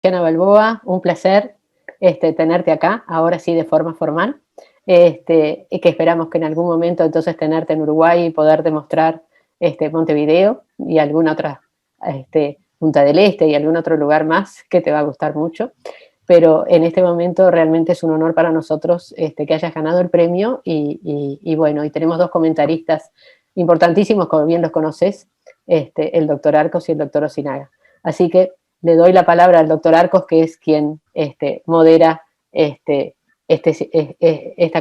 Luciana Balboa, un placer tenerte acá, ahora sí de forma formal, y que esperamos que en algún momento entonces tenerte en Uruguay y poder demostrar Montevideo y alguna otra Punta del Este y algún otro lugar más que te va a gustar mucho. Pero en este momento realmente es un honor para nosotros que hayas ganado el premio y bueno, y tenemos dos comentaristas importantísimos, como bien los conoces, el doctor Arcos y el doctor Osinaga. Así que le doy la palabra al doctor Arcos, que es quien modera esta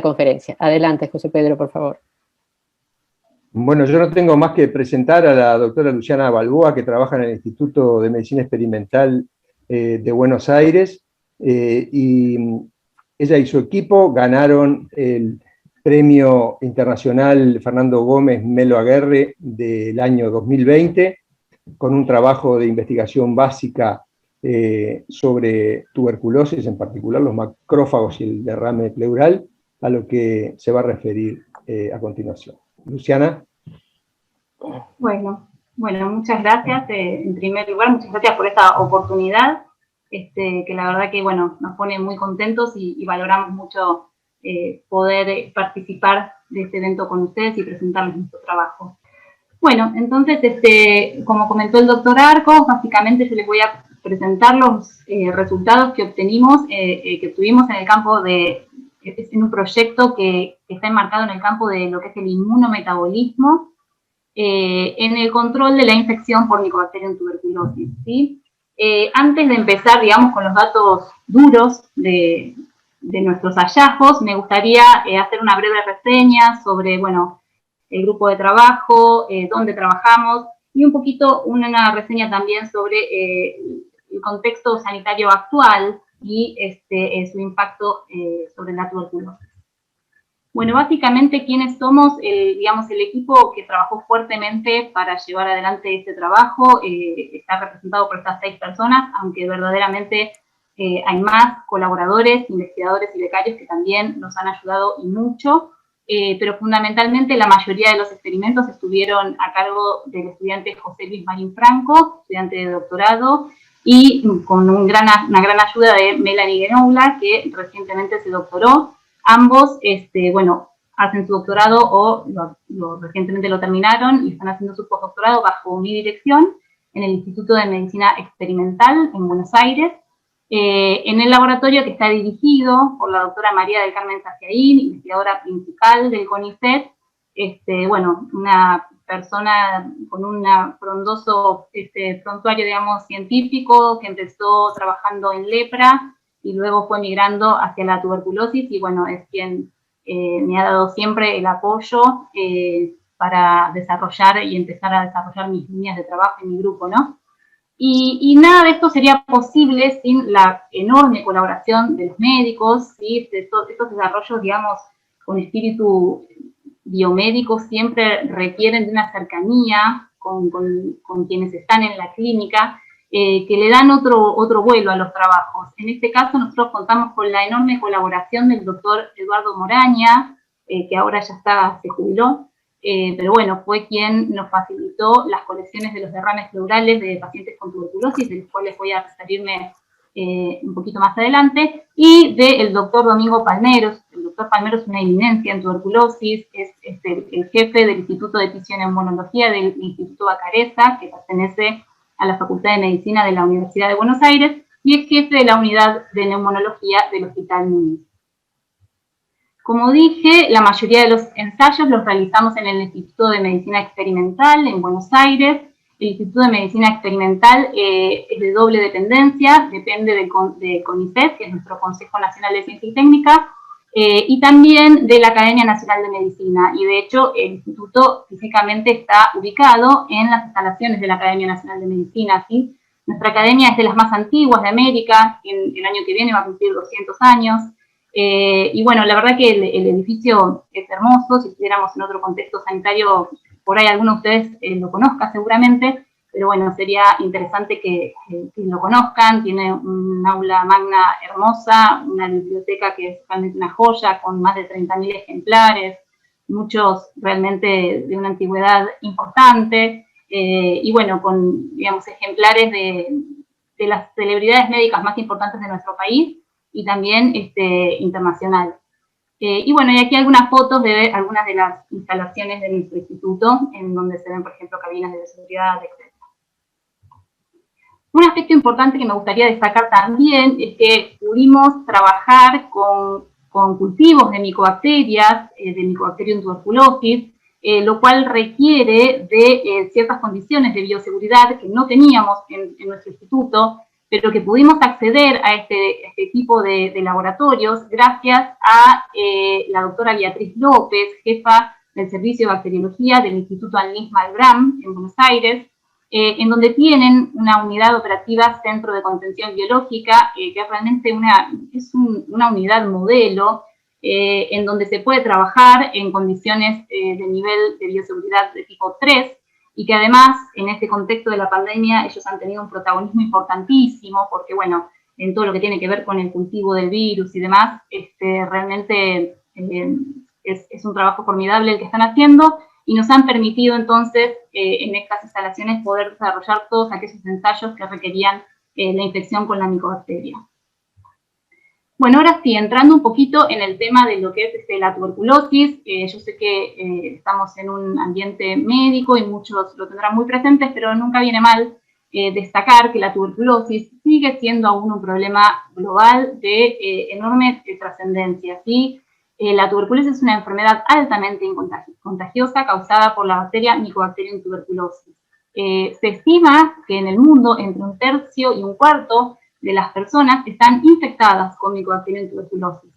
conferencia. Adelante, José Pedro, por favor. Bueno, yo no tengo más que presentar a la doctora Luciana Balboa, que trabaja en el Instituto de Medicina Experimental de Buenos Aires, y ella y su equipo ganaron el Premio Internacional Fernando Gómez Melo Aguerre del año 2020, con un trabajo de investigación básica sobre tuberculosis, en particular los macrófagos y el derrame pleural, a lo que se va a referir a continuación. Luciana. Bueno, muchas gracias. En primer lugar, muchas gracias por esta oportunidad, que la verdad que, bueno, nos pone muy contentos y valoramos mucho poder participar de este evento con ustedes y presentarles nuestro trabajo. Bueno, entonces, como comentó el doctor Arcos, básicamente yo les voy a presentar los resultados que obtuvimos en el campo en un proyecto que está enmarcado en el campo de lo que es el inmunometabolismo en el control de la infección por Mycobacterium tuberculosis, ¿sí? Antes de empezar, digamos, con los datos duros de nuestros hallazgos, me gustaría hacer una breve reseña sobre, bueno, el grupo de trabajo, dónde trabajamos, y un poquito una reseña también sobre el contexto sanitario actual y su impacto sobre la tuberculosis. Bueno, básicamente, ¿quiénes somos? Digamos, el equipo que trabajó fuertemente para llevar adelante este trabajo está representado por estas 6 personas, aunque verdaderamente hay más colaboradores, investigadores y becarios que también nos han ayudado y mucho, pero fundamentalmente la mayoría de los experimentos estuvieron a cargo del estudiante José Luis Marín Franco, estudiante de doctorado, y con una gran ayuda de Melanie Genoula, que recientemente se doctoró. Ambos, bueno, hacen su doctorado o recientemente lo terminaron y están haciendo su postdoctorado bajo mi dirección en el Instituto de Medicina Experimental en Buenos Aires, en el laboratorio que está dirigido por la doctora María del Carmen Saciaín, investigadora principal del CONICET, bueno, una persona con un frondoso prontuario, digamos, científico, que empezó trabajando en lepra, y luego fue migrando hacia la tuberculosis, y bueno, es quien me ha dado siempre el apoyo para desarrollar y empezar a desarrollar mis líneas de trabajo en mi grupo, ¿no? Y nada de esto sería posible sin la enorme colaboración de los médicos, ¿sí? Estos desarrollos, digamos, con espíritu biomédico siempre requieren de una cercanía con quienes están en la clínica, que le dan otro vuelo a los trabajos. En este caso nosotros contamos con la enorme colaboración del doctor Eduardo Moraña, que ahora ya se jubiló, pero bueno, fue quien nos facilitó las colecciones de los derrames pleurales de pacientes con tuberculosis, de los cuales voy a referirme un poquito más adelante, y del doctor Domingo Palmeros. El doctor Palmeros es una eminencia en tuberculosis, es el jefe del Instituto de Fisiopneumología del Instituto Bacareza, que pertenece a la Facultad de Medicina de la Universidad de Buenos Aires, y es jefe de la unidad de neumonología del Hospital Muniz. Como dije, la mayoría de los ensayos los realizamos en el Instituto de Medicina Experimental en Buenos Aires. El Instituto de Medicina Experimental es de doble dependencia, depende de CONICET, que es nuestro Consejo Nacional de Ciencia y Técnica, y también de la Academia Nacional de Medicina. Y de hecho, el instituto físicamente está ubicado en las instalaciones de la Academia Nacional de Medicina, ¿sí? Nuestra academia es de las más antiguas de América, el año que viene va a cumplir 200 años. Y bueno, la verdad que el edificio es hermoso. Si estuviéramos en otro contexto sanitario, por ahí alguno de ustedes lo conozca seguramente, pero bueno, sería interesante que lo conozcan. Tiene un aula magna hermosa, una biblioteca que es realmente una joya, con más de 30.000 ejemplares, muchos realmente de una antigüedad importante, y bueno, con, digamos, ejemplares de de las celebridades médicas más importantes de nuestro país y también internacional. Y bueno, y aquí algunas fotos de algunas de las instalaciones de nuestro instituto, en donde se ven, por ejemplo, cabinas de seguridad, etc. Un aspecto importante que me gustaría destacar también es que pudimos trabajar con cultivos de micobacterias, de Mycobacterium tuberculosis, lo cual requiere de ciertas condiciones de bioseguridad que no teníamos en nuestro instituto, pero que pudimos acceder a este tipo de laboratorios gracias a la doctora Beatriz López, jefa del Servicio de Bacteriología del Instituto Alnis Malbrán en Buenos Aires, en donde tienen una unidad operativa Centro de Contención Biológica, que realmente es una unidad modelo, en donde se puede trabajar en condiciones de nivel de bioseguridad de tipo 3, y que además, en este contexto de la pandemia, ellos han tenido un protagonismo importantísimo, porque bueno, en todo lo que tiene que ver con el cultivo del virus y demás, realmente es un trabajo formidable el que están haciendo, y nos han permitido entonces en estas instalaciones poder desarrollar todos aquellos ensayos que requerían la infección con la micobacteria. Bueno, ahora sí, entrando un poquito en el tema de lo que es la tuberculosis, yo sé que estamos en un ambiente médico y muchos lo tendrán muy presentes, pero nunca viene mal destacar que la tuberculosis sigue siendo aún un problema global de enorme trascendencia, ¿sí? La tuberculosis es una enfermedad altamente contagiosa causada por la bacteria Mycobacterium tuberculosis. Se estima que en el mundo entre 1/3 y 1/4 de las personas están infectadas con Mycobacterium tuberculosis.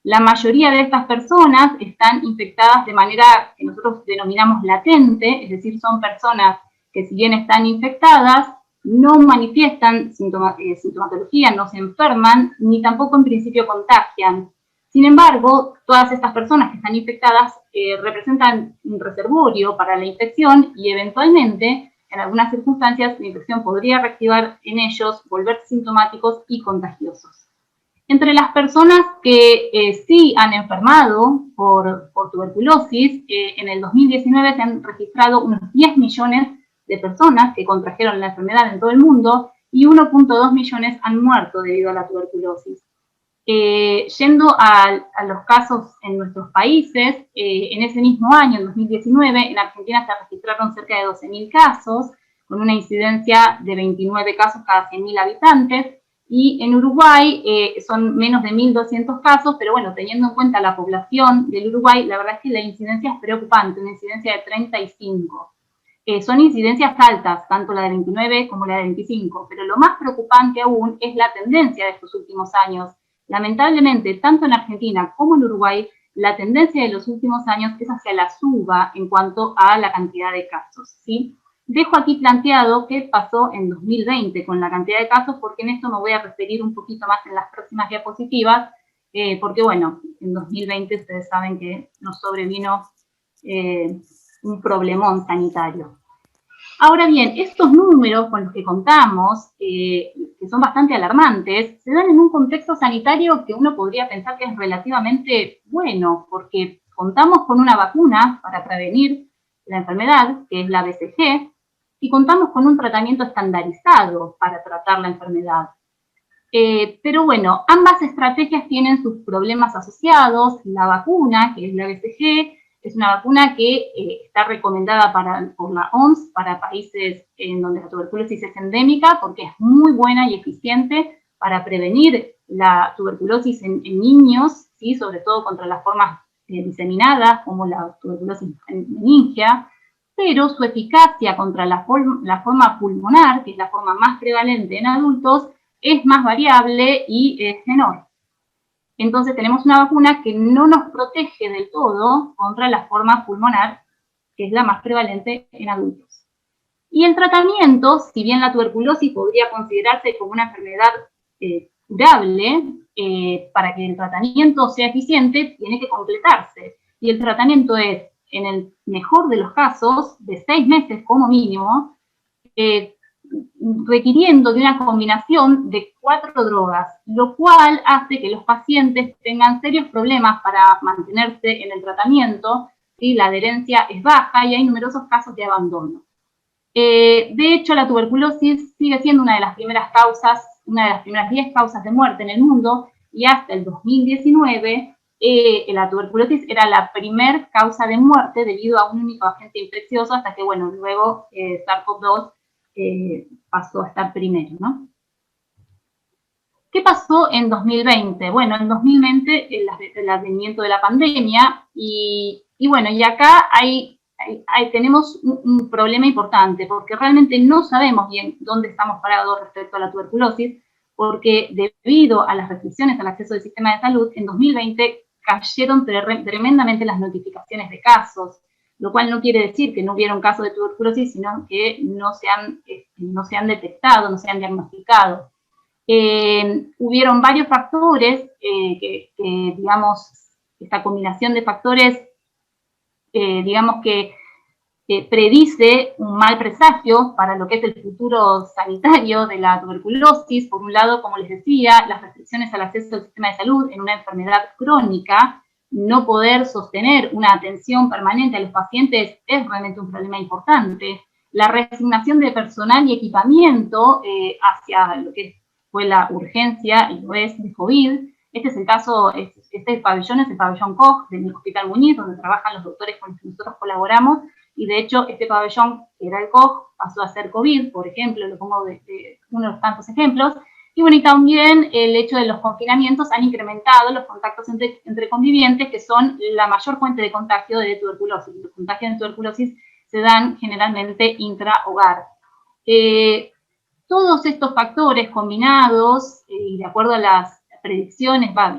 La mayoría de estas personas están infectadas de manera que nosotros denominamos latente, es decir, son personas que si bien están infectadas, no manifiestan sintomatología, no se enferman, ni tampoco en principio contagian. Sin embargo, todas estas personas que están infectadas representan un reservorio para la infección y eventualmente, en algunas circunstancias, la infección podría reactivar en ellos, volverse sintomáticos y contagiosos. Entre las personas que sí han enfermado por tuberculosis, en el 2019 se han registrado unos 10 millones de personas que contrajeron la enfermedad en todo el mundo y 1.2 millones han muerto debido a la tuberculosis. Yendo a los casos en nuestros países, en ese mismo año, en 2019, en Argentina se registraron cerca de 12.000 casos, con una incidencia de 29 casos cada 100.000 habitantes, y en Uruguay son menos de 1.200 casos, pero bueno, teniendo en cuenta la población del Uruguay, la verdad es que la incidencia es preocupante, una incidencia de 35. Son incidencias altas, tanto la de 29 como la de 25, pero lo más preocupante aún es la tendencia de estos últimos años. Lamentablemente, tanto en Argentina como en Uruguay, la tendencia de los últimos años es hacia la suba en cuanto a la cantidad de casos, ¿sí? Dejo aquí planteado qué pasó en 2020 con la cantidad de casos, porque en esto me voy a referir un poquito más en las próximas diapositivas, porque bueno, en 2020 ustedes saben que nos sobrevino un problemón sanitario. Ahora bien, estos números con los que contamos, que son bastante alarmantes, se dan en un contexto sanitario que uno podría pensar que es relativamente bueno, porque contamos con una vacuna para prevenir la enfermedad, que es la BCG, y contamos con un tratamiento estandarizado para tratar la enfermedad. Pero bueno, ambas estrategias tienen sus problemas asociados. La vacuna, que es la BCG, es una vacuna que está recomendada por la OMS para países en donde la tuberculosis es endémica, porque es muy buena y eficiente para prevenir la tuberculosis en niños, ¿sí? Sobre todo contra las formas diseminadas, como la tuberculosis meningia, pero su eficacia contra la forma pulmonar, que es la forma más prevalente en adultos, es más variable y es menor. Entonces tenemos una vacuna que no nos protege del todo contra la forma pulmonar, que es la más prevalente en adultos. Y el tratamiento, si bien la tuberculosis podría considerarse como una enfermedad curable, para que el tratamiento sea eficiente, tiene que completarse. Y el tratamiento es, en el mejor de los casos, de 6 meses como mínimo, requiriendo de una combinación de 4 drogas, lo cual hace que los pacientes tengan serios problemas para mantenerse en el tratamiento, ¿sí? La adherencia es baja y hay numerosos casos de abandono. De hecho, la tuberculosis sigue siendo una de las primeras causas, una de las primeras 10 causas de muerte en el mundo, y hasta el 2019 la tuberculosis era la primer causa de muerte debido a un único agente infeccioso, hasta que, bueno, luego SARS-CoV-2 pasó a estar primero, ¿no? ¿Qué pasó en 2020? Bueno, en 2020 el advenimiento de la pandemia y bueno, y acá tenemos un problema importante porque realmente no sabemos bien dónde estamos parados respecto a la tuberculosis, porque debido a las restricciones al acceso del sistema de salud, en 2020 cayeron tremendamente las notificaciones de casos, lo cual no quiere decir que no hubiera un caso de tuberculosis, sino que no se han detectado, no se han diagnosticado. Hubieron varios factores que, digamos, esta combinación de factores, digamos que predice un mal presagio para lo que es el futuro sanitario de la tuberculosis. Por un lado, como les decía, las restricciones al acceso al sistema de salud en una enfermedad crónica, no poder sostener una atención permanente a los pacientes es realmente un problema importante. La reasignación de personal y equipamiento hacia lo que fue la urgencia y lo es de COVID. Este es el caso, este pabellón es el pabellón Koch del Hospital Muñiz, donde trabajan los doctores con los que nosotros colaboramos, y de hecho este pabellón, que era el Koch, pasó a ser COVID, por ejemplo, lo pongo de uno de los tantos ejemplos. Y bueno, y también el hecho de los confinamientos han incrementado los contactos entre convivientes, que son la mayor fuente de contagio de tuberculosis. Los contagios de tuberculosis se dan generalmente intrahogar. Todos estos factores combinados, y de acuerdo a las predicciones, a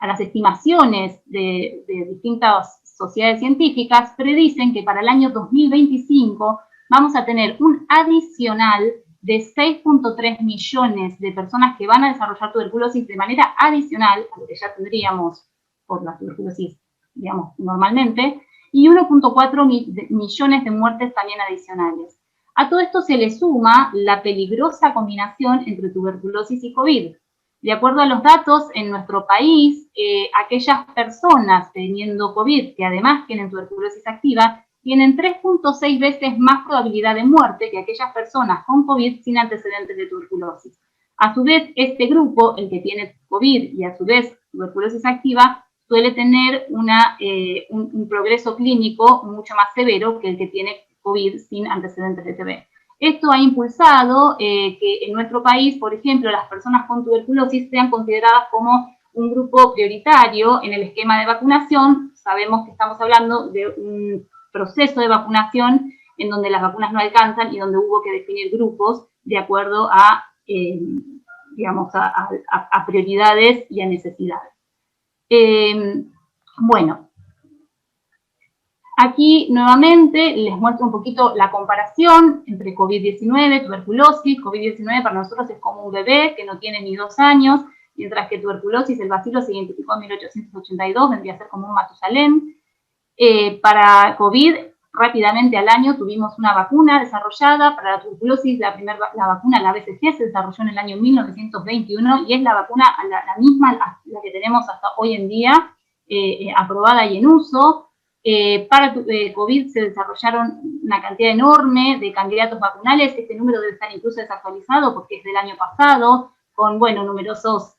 las estimaciones de distintas sociedades científicas, predicen que para el año 2025 vamos a tener un adicional de 6.3 millones de personas que van a desarrollar tuberculosis de manera adicional a lo que ya tendríamos por la tuberculosis, digamos, normalmente, y 1.4 millones de muertes también adicionales. A todo esto se le suma la peligrosa combinación entre tuberculosis y COVID. De acuerdo a los datos, en nuestro país, aquellas personas teniendo COVID que además tienen tuberculosis activa, tienen 3.6 veces más probabilidad de muerte que aquellas personas con COVID sin antecedentes de tuberculosis. A su vez, este grupo, el que tiene COVID y a su vez tuberculosis activa, suele tener un progreso clínico mucho más severo que el que tiene COVID sin antecedentes de TB. Esto ha impulsado que en nuestro país, por ejemplo, las personas con tuberculosis sean consideradas como un grupo prioritario en el esquema de vacunación. Sabemos que estamos hablando de un proceso de vacunación en donde las vacunas no alcanzan y donde hubo que definir grupos de acuerdo a, digamos, a prioridades y a necesidades. Bueno, aquí nuevamente les muestro un poquito la comparación entre COVID-19, tuberculosis. COVID-19 para nosotros es como un bebé que no tiene ni 2 años, mientras que tuberculosis, el bacilo se identificó en 1882, vendría a ser como un Matusalén. Para COVID, rápidamente al año tuvimos una vacuna desarrollada. Para la tuberculosis, la vacuna, la BCG, se desarrolló en el año 1921 y es la vacuna, la misma, la que tenemos hasta hoy en día, aprobada y en uso. Para COVID se desarrollaron una cantidad enorme de candidatos vacunales. Este número debe estar incluso desactualizado porque es del año pasado, con, bueno, numerosos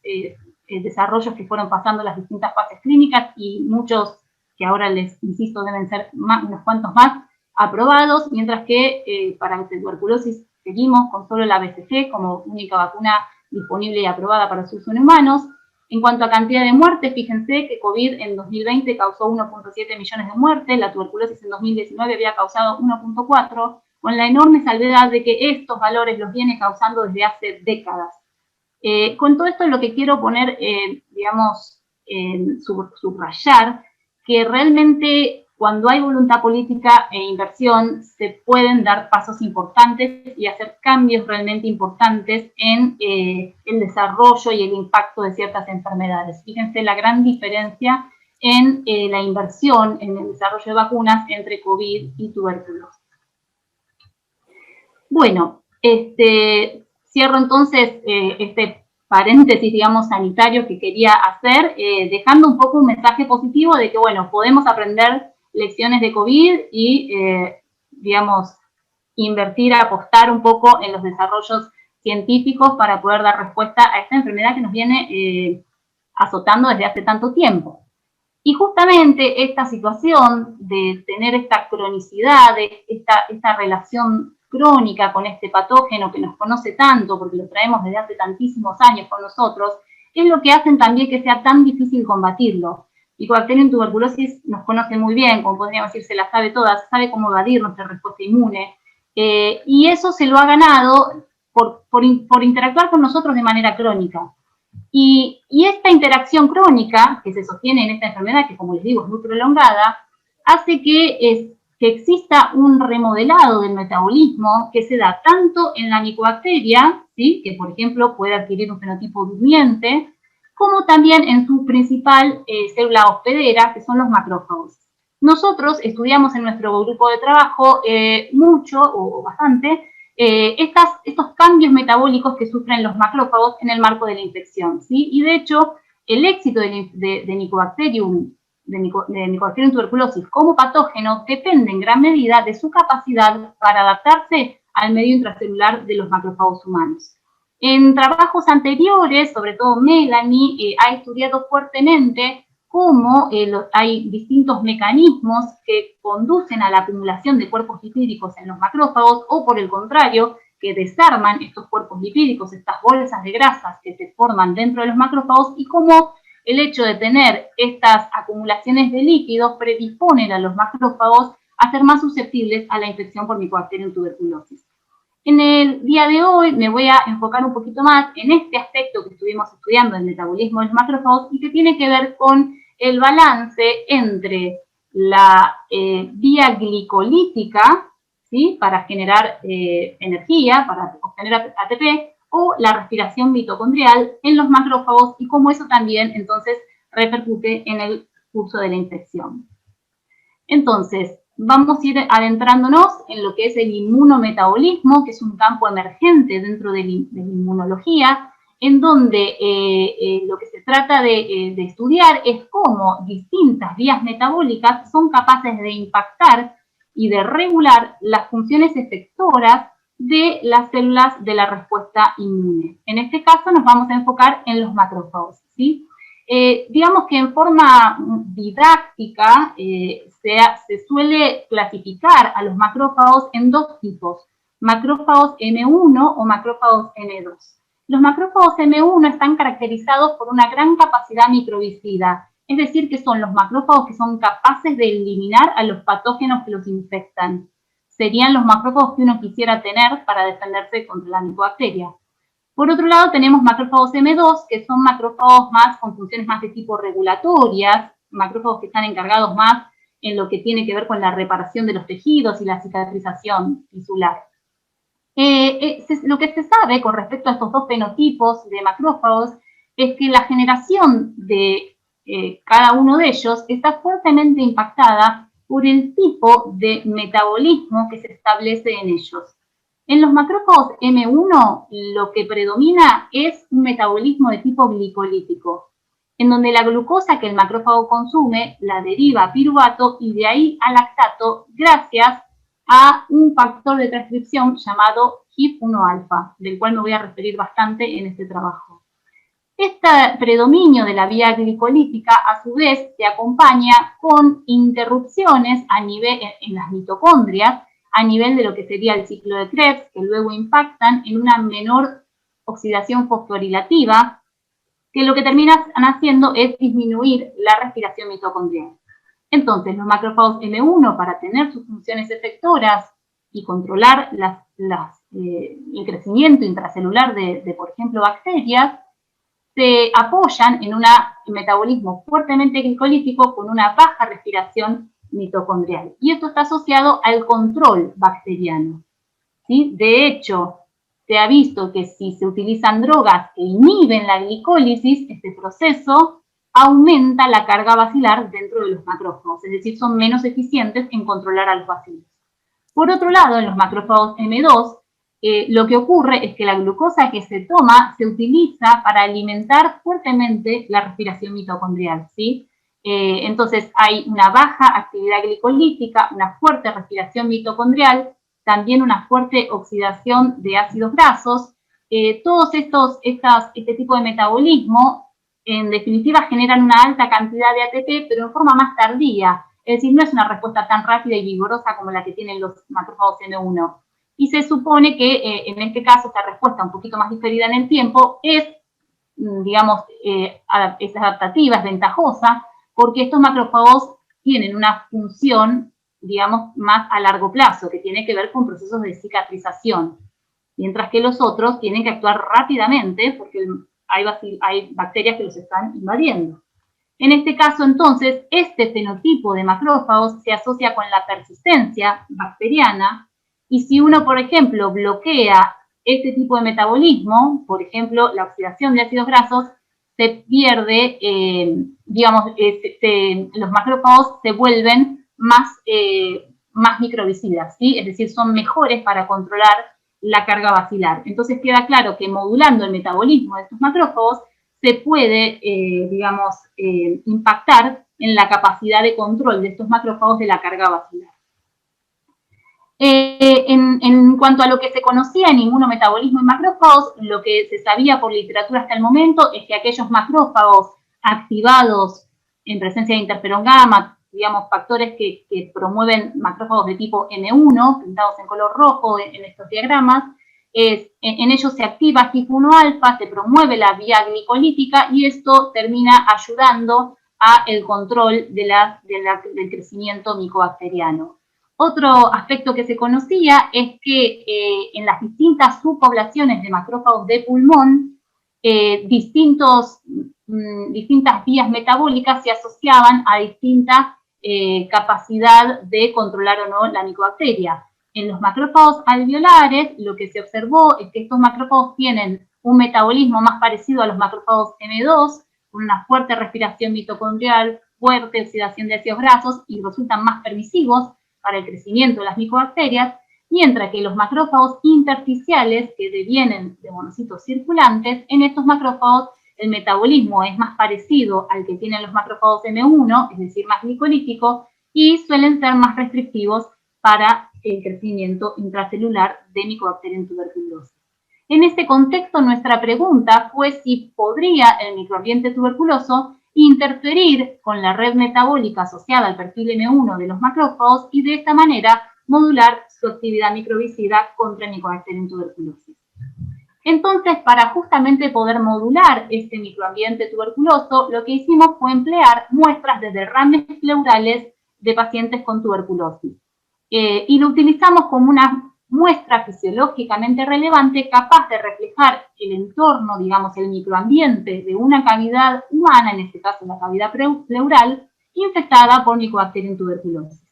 desarrollos que fueron pasando las distintas fases clínicas y muchos que ahora les insisto deben ser unos cuantos más aprobados, mientras que para la tuberculosis seguimos con solo la BCG como única vacuna disponible y aprobada para su uso en humanos. En cuanto a cantidad de muertes, fíjense que COVID en 2020 causó 1.7 millones de muertes, la tuberculosis en 2019 había causado 1.4, con la enorme salvedad de que estos valores los viene causando desde hace décadas. Con todo esto lo que quiero poner, digamos, subrayar, que realmente cuando hay voluntad política e inversión se pueden dar pasos importantes y hacer cambios realmente importantes en el desarrollo y el impacto de ciertas enfermedades. Fíjense la gran diferencia en la inversión en el desarrollo de vacunas entre COVID y tuberculosis. Bueno, cierro entonces este paréntesis, digamos, sanitario que quería hacer, dejando un poco un mensaje positivo de que, bueno, podemos aprender lecciones de COVID y digamos, invertir, apostar un poco en los desarrollos científicos para poder dar respuesta a esta enfermedad que nos viene azotando desde hace tanto tiempo. Y justamente esta situación de tener esta cronicidad, esta relación crónica con este patógeno que nos conoce tanto, porque lo traemos desde hace tantísimos años con nosotros, es lo que hacen también que sea tan difícil combatirlo. Mycobacterium tuberculosis nos conoce muy bien, como podríamos decir, se la sabe toda, sabe cómo evadir nuestra respuesta inmune, y eso se lo ha ganado por interactuar con nosotros de manera crónica. Y esta interacción crónica que se sostiene en esta enfermedad, que como les digo es muy prolongada, hace que exista un remodelado del metabolismo que se da tanto en la micobacteria, ¿sí?, que por ejemplo puede adquirir un fenotipo durmiente, como también en su principal célula hospedera, que son los macrófagos. Nosotros estudiamos en nuestro grupo de trabajo mucho o bastante estos cambios metabólicos que sufren los macrófagos en el marco de la infección, ¿sí? Y de hecho, el éxito de Mycobacterium tuberculosis como patógeno depende en gran medida de su capacidad para adaptarse al medio intracelular de los macrófagos humanos. En trabajos anteriores, sobre todo Melanie, ha estudiado fuertemente cómo hay distintos mecanismos que conducen a la acumulación de cuerpos lipídicos en los macrófagos, o por el contrario, que desarman estos cuerpos lipídicos, estas bolsas de grasas que se forman dentro de los macrófagos, y cómo el hecho de tener estas acumulaciones de lípidos predisponen a los macrófagos a ser más susceptibles a la infección por Mycobacterium tuberculosis. En el día de hoy me voy a enfocar un poquito más en este aspecto que estuvimos estudiando, el metabolismo de los macrófagos, y que tiene que ver con el balance entre la vía glicolítica, ¿sí?, para generar energía, para obtener ATP, o la respiración mitocondrial en los macrófagos, y cómo eso también entonces repercute en el curso de la infección. Entonces, vamos a ir adentrándonos en lo que es el inmunometabolismo, que es un campo emergente dentro de la inmunología, en donde lo que se trata de estudiar es cómo distintas vías metabólicas son capaces de impactar y de regular las funciones efectoras de las células de la respuesta inmune. En este caso nos vamos a enfocar en los macrófagos, ¿sí? Digamos que en forma didáctica se suele clasificar a los macrófagos en dos tipos: macrófagos M1 o macrófagos M2. Los macrófagos M1 están caracterizados por una gran capacidad microbicida, es decir, que son los macrófagos que son capaces de eliminar a los patógenos que los infectan. Serían los macrófagos que uno quisiera tener para defenderse contra la micobacteria. Por otro lado, tenemos macrófagos M2, que son macrófagos más con funciones más de tipo regulatorias, macrófagos que están encargados más en lo que tiene que ver con la reparación de los tejidos y la cicatrización tisular. Lo que se sabe con respecto a estos dos fenotipos de macrófagos es que la generación de cada uno de ellos está fuertemente impactada por el tipo de metabolismo que se establece en ellos. En los macrófagos M1 lo que predomina es un metabolismo de tipo glicolítico, en donde la glucosa que el macrófago consume la deriva a piruvato y de ahí a lactato gracias a un factor de transcripción llamado HIF1-alfa, del cual me voy a referir bastante en este trabajo. Este predominio de la vía glicolítica, a su vez, se acompaña con interrupciones en las mitocondrias, a nivel de lo que sería el ciclo de Krebs, que luego impactan en una menor oxidación fosforilativa, que lo que terminan haciendo es disminuir la respiración mitocondrial. Entonces, los macrófagos M1, para tener sus funciones efectoras y controlar el crecimiento intracelular de, por ejemplo, bacterias, se apoyan en un metabolismo fuertemente glicolítico con una baja respiración mitocondrial. Y esto está asociado al control bacteriano, ¿sí? De hecho, se ha visto que si se utilizan drogas que inhiben la glicólisis, este proceso aumenta la carga bacilar dentro de los macrófagos, es decir, son menos eficientes en controlar a los bacilos. Por otro lado, en los macrófagos M2, lo que ocurre es que la glucosa que se toma se utiliza para alimentar fuertemente la respiración mitocondrial, ¿sí? Entonces hay una baja actividad glicolítica, una fuerte respiración mitocondrial, también una fuerte oxidación de ácidos grasos. Todos este tipo de metabolismo, en definitiva, generan una alta cantidad de ATP, pero en forma más tardía. Es decir, no es una respuesta tan rápida y vigorosa como la que tienen los macrófagos M1. Y se supone que en este caso esta respuesta un poquito más diferida en el tiempo es, digamos, es adaptativa, es ventajosa, porque estos macrófagos tienen una función, digamos, más a largo plazo, que tiene que ver con procesos de cicatrización, mientras que los otros tienen que actuar rápidamente porque hay bacterias que los están invadiendo. En este caso, entonces, este fenotipo de macrófagos se asocia con la persistencia bacteriana, y si uno, por ejemplo, bloquea este tipo de metabolismo, por ejemplo, la oxidación de ácidos grasos, se pierde, digamos, los macrófagos se vuelven más microbicidas, ¿sí? Es decir, son mejores para controlar la carga bacilar. Entonces queda claro que modulando el metabolismo de estos macrófagos se puede, digamos, impactar en la capacidad de control de estos macrófagos de la carga bacilar. En cuanto a lo que se conocía en inmunometabolismo en macrófagos, lo que se sabía por literatura hasta el momento es que aquellos macrófagos activados en presencia de interferón gamma, digamos, factores que promueven macrófagos de tipo M1, pintados en color rojo en estos diagramas, en ellos se activa HIF1 alfa, se promueve la vía glicolítica y esto termina ayudando a el control del crecimiento micobacteriano. Otro aspecto que se conocía es que en las distintas subpoblaciones de macrófagos de pulmón, distintas vías metabólicas se asociaban a distinta capacidad de controlar o no la micobacteria. En los macrófagos alveolares, lo que se observó es que estos macrófagos tienen un metabolismo más parecido a los macrófagos M2, con una fuerte respiración mitocondrial, fuerte oxidación de ácidos grasos y resultan más permisivos para el crecimiento de las micobacterias, mientras que los macrófagos intersticiales, que devienen de monocitos circulantes, en estos macrófagos el metabolismo es más parecido al que tienen los macrófagos M1, es decir, más glicolítico, y suelen ser más restrictivos para el crecimiento intracelular de Mycobacterium en tuberculosis. En este contexto, nuestra pregunta fue si podría el microambiente tuberculoso interferir con la red metabólica asociada al perfil M1 de los macrófagos y de esta manera modular su actividad microbicida contra el Mycobacterium tuberculosis. Entonces, para justamente poder modular este microambiente tuberculoso, lo que hicimos fue emplear muestras de derrames pleurales de pacientes con tuberculosis. Y lo utilizamos como una muestra fisiológicamente relevante capaz de reflejar el entorno, digamos, el microambiente de una cavidad humana, en este caso la cavidad pleural, infectada por Mycobacterium tuberculosis.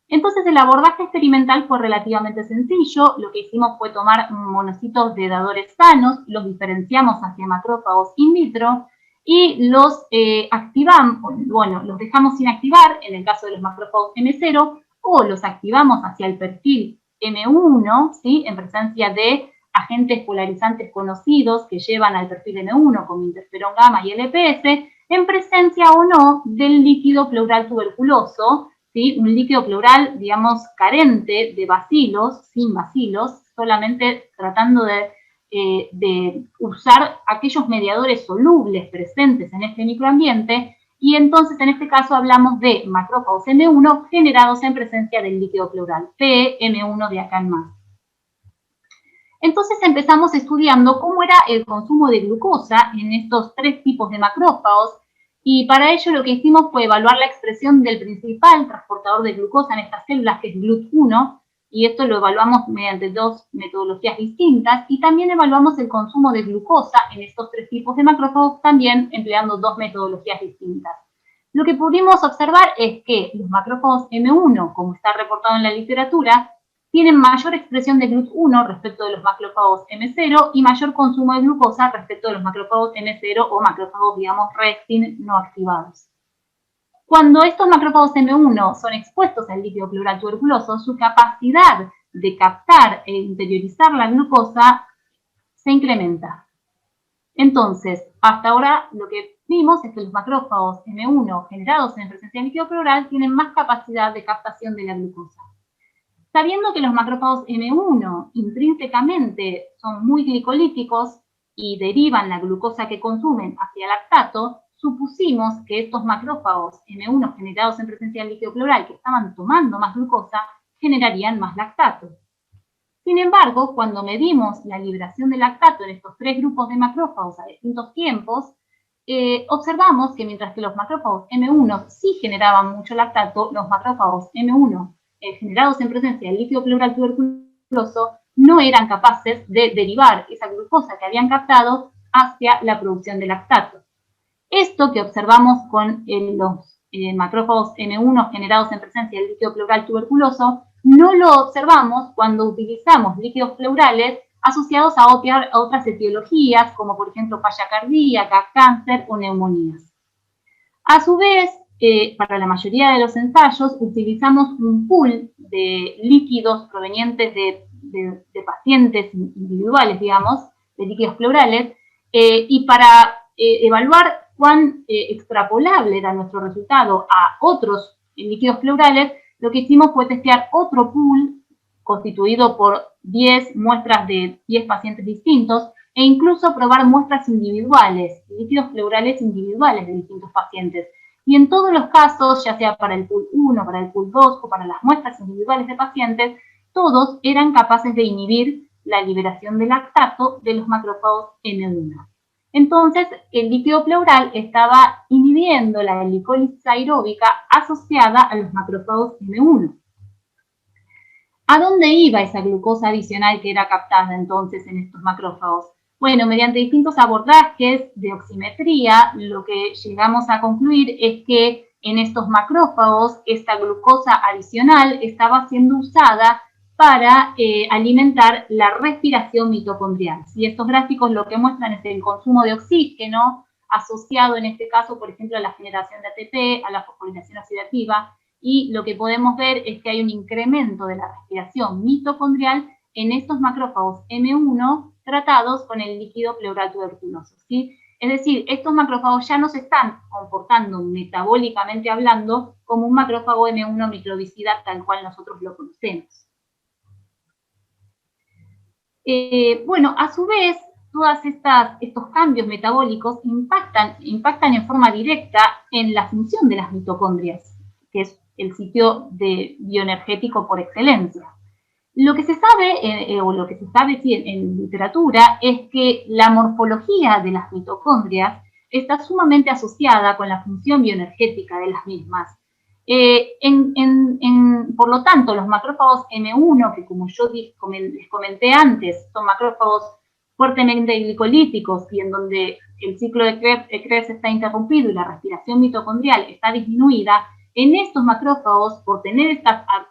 Entonces el abordaje experimental fue relativamente sencillo. Lo que hicimos fue tomar monocitos de dadores sanos, los diferenciamos hacia macrófagos in vitro y los activamos, bueno, los dejamos sin activar en el caso de los macrófagos M0 o los activamos hacia el perfil M1, ¿sí? En presencia de agentes polarizantes conocidos que llevan al perfil M1 como interferón gamma y LPS, en presencia o no del líquido pleural tuberculoso, ¿sí? Un líquido pleural, digamos, carente de bacilos, sin bacilos, solamente tratando de usar aquellos mediadores solubles presentes en este microambiente, y entonces en este caso hablamos de macrófagos M1 generados en presencia del líquido pleural, PM1 de acá en más. Entonces empezamos estudiando cómo era el consumo de glucosa en estos tres tipos de macrófagos, y para ello lo que hicimos fue evaluar la expresión del principal transportador de glucosa en estas células, que es GLUT1, y esto lo evaluamos mediante dos metodologías distintas, y también evaluamos el consumo de glucosa en estos tres tipos de macrófagos, también empleando dos metodologías distintas. Lo que pudimos observar es que los macrófagos M1, como está reportado en la literatura, tienen mayor expresión de GLUT1 respecto de los macrófagos M0 y mayor consumo de glucosa respecto de los macrófagos M0 o macrófagos, digamos, restin no activados. Cuando estos macrófagos M1 son expuestos al líquido pleural tuberculoso, su capacidad de captar e interiorizar la glucosa se incrementa. Entonces, hasta ahora lo que vimos es que los macrófagos M1 generados en presencia de líquido pleural tienen más capacidad de captación de la glucosa. Sabiendo que los macrófagos M1 intrínsecamente son muy glicolíticos y derivan la glucosa que consumen hacia el lactato, supusimos que estos macrófagos M1 generados en presencia de líquido pleural que estaban tomando más glucosa generarían más lactato. Sin embargo, cuando medimos la liberación de lactato en estos tres grupos de macrófagos a distintos tiempos, observamos que mientras que los macrófagos M1 sí generaban mucho lactato, los macrófagos M1 generados en presencia del líquido pleural tuberculoso no eran capaces de derivar esa glucosa que habían captado hacia la producción de lactato. Esto que observamos con los macrófagos M1 generados en presencia del líquido pleural tuberculoso no lo observamos cuando utilizamos líquidos pleurales asociados a otras etiologías, como por ejemplo falla cardíaca, cáncer o neumonías. A su vez, para la mayoría de los ensayos utilizamos un pool de líquidos provenientes de pacientes individuales, digamos, de líquidos pleurales, y para evaluar cuán extrapolable era nuestro resultado a otros líquidos pleurales, lo que hicimos fue testear otro pool constituido por 10 muestras de 10 pacientes distintos e incluso probar muestras individuales, líquidos pleurales individuales de distintos pacientes. Y en todos los casos, ya sea para el pool 1, para el pool 2 o para las muestras individuales de pacientes, todos eran capaces de inhibir la liberación de lactato de los macrófagos M1. Entonces, el líquido pleural estaba inhibiendo la glicólisis aeróbica asociada a los macrófagos M1. ¿A dónde iba esa glucosa adicional que era captada entonces en estos macrófagos? Bueno, mediante distintos abordajes de oximetría, lo que llegamos a concluir es que en estos macrófagos esta glucosa adicional estaba siendo usada para alimentar la respiración mitocondrial. Y estos gráficos lo que muestran es el consumo de oxígeno asociado en este caso, por ejemplo, a la generación de ATP, a la fosforilación oxidativa, y lo que podemos ver es que hay un incremento de la respiración mitocondrial en estos macrófagos M1 tratados con el líquido pleural tuberculoso, ¿sí? Es decir, estos macrófagos ya no se están comportando metabólicamente hablando como un macrófago M1 microbicida tal cual nosotros lo conocemos. Bueno, a su vez, todos estos cambios metabólicos impactan en forma directa en la función de las mitocondrias, que es el sitio bioenergético por excelencia. Lo que se sabe, o lo que se sabe sí, en literatura, es que la morfología de las mitocondrias está sumamente asociada con la función bioenergética de las mismas. Por lo tanto, los macrófagos M1, que como yo les comenté antes, son macrófagos fuertemente glicolíticos y en donde el ciclo de Krebs está interrumpido y la respiración mitocondrial está disminuida, en estos macrófagos, por tener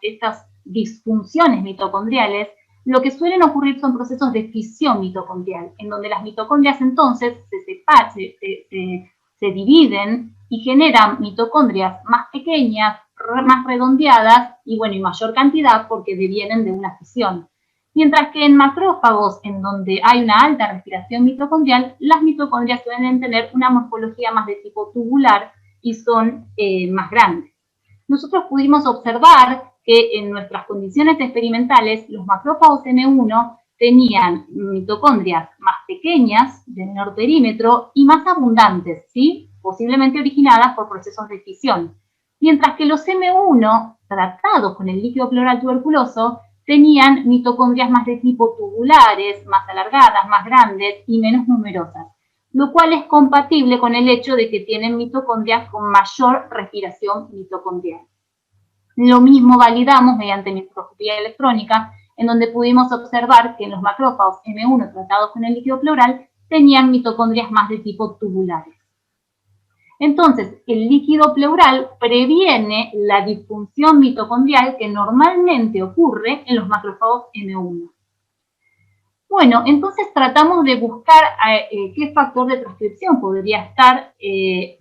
estas disfunciones mitocondriales, lo que suelen ocurrir son procesos de fisión mitocondrial, en donde las mitocondrias entonces se dividen y generan mitocondrias más pequeñas, más redondeadas y, bueno, y mayor cantidad porque devienen de una fisión. Mientras que en macrófagos, en donde hay una alta respiración mitocondrial, las mitocondrias suelen tener una morfología más de tipo tubular y son más grandes. Nosotros pudimos observar que en nuestras condiciones experimentales los macrófagos M1 tenían mitocondrias más pequeñas, de menor perímetro y más abundantes, ¿sí? Posiblemente originadas por procesos de fisión. Mientras que los M1, tratados con el líquido pleural tuberculoso, tenían mitocondrias más de tipo tubulares, más alargadas, más grandes y menos numerosas, lo cual es compatible con el hecho de que tienen mitocondrias con mayor respiración mitocondrial. Lo mismo validamos mediante microscopía electrónica, en donde pudimos observar que en los macrófagos M1 tratados con el líquido pleural tenían mitocondrias más de tipo tubulares. Entonces, el líquido pleural previene la disfunción mitocondrial que normalmente ocurre en los macrófagos M1. Bueno, entonces tratamos de buscar qué factor de transcripción podría estar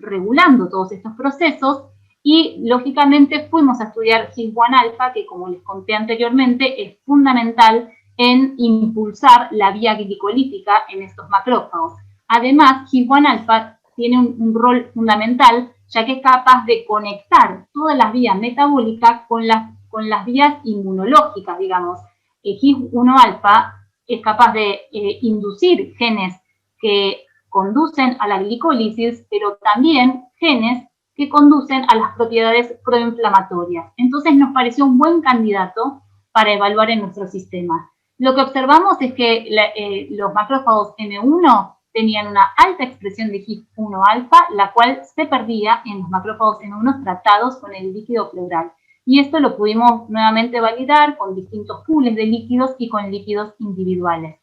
regulando todos estos procesos y, lógicamente, fuimos a estudiar HIF-1-alfa, que, como les conté anteriormente, es fundamental en impulsar la vía glicolítica en estos macrófagos. Además, HIF-1 tiene un rol fundamental, ya que es capaz de conectar todas las vías metabólicas con las vías inmunológicas, digamos. HIF-1 es capaz de inducir genes que conducen a la glicólisis, pero también genes que conducen a las propiedades proinflamatorias. Entonces nos pareció un buen candidato para evaluar en nuestro sistema. Lo que observamos es que los macrófagos M1 tenían una alta expresión de HIF-1 la cual se perdía en los macrófagos M1 tratados con el líquido pleural. Y esto lo pudimos nuevamente validar con distintos pools de líquidos y con líquidos individuales.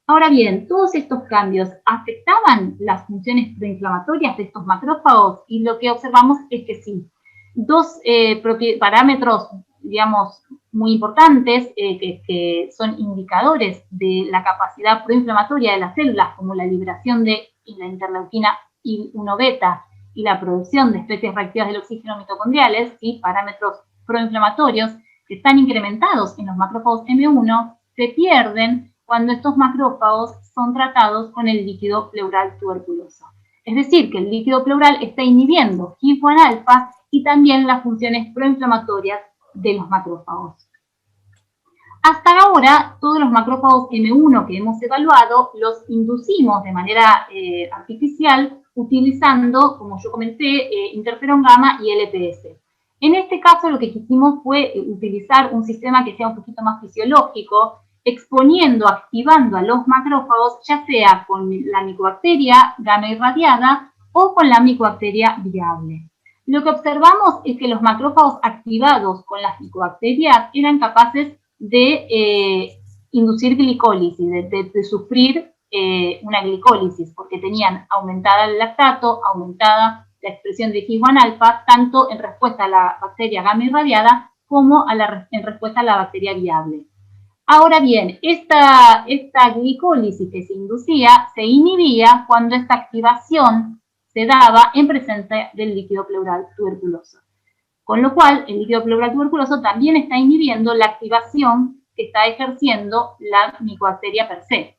Ahora bien, todos estos cambios afectaban las funciones proinflamatorias de estos macrófagos y lo que observamos es que sí. Dos parámetros, digamos, muy importantes que son indicadores de la capacidad proinflamatoria de las células, como la liberación de la interleuquina I1 beta y la producción de especies reactivas del oxígeno mitocondriales, ¿sí? Parámetros proinflamatorios que están incrementados en los macrófagos M1, se pierden cuando estos macrófagos son tratados con el líquido pleural tuberculoso. Es decir, que el líquido pleural está inhibiendo HIF-1 y también las funciones proinflamatorias de los macrófagos. Hasta ahora, todos los macrófagos M1 que hemos evaluado los inducimos de manera artificial utilizando, como yo comenté, interferón gamma y LPS. En este caso, lo que quisimos fue utilizar un sistema que sea un poquito más fisiológico, exponiendo, activando a los macrófagos, ya sea con la micobacteria gamma irradiada o con la micobacteria viable. Lo que observamos es que los macrófagos activados con las micobacterias eran capaces de inducir glicólisis, de sufrir una glicólisis, porque tenían aumentada el lactato, aumentada la expresión de HIF-1 tanto en respuesta a la bacteria gamma irradiada como en respuesta a la bacteria viable. Ahora bien, esta glicólisis que se inducía se inhibía cuando esta activación se daba en presencia del líquido pleural tuberculoso. Con lo cual, el líquido pleural tuberculoso también está inhibiendo la activación que está ejerciendo la micobacteria per se.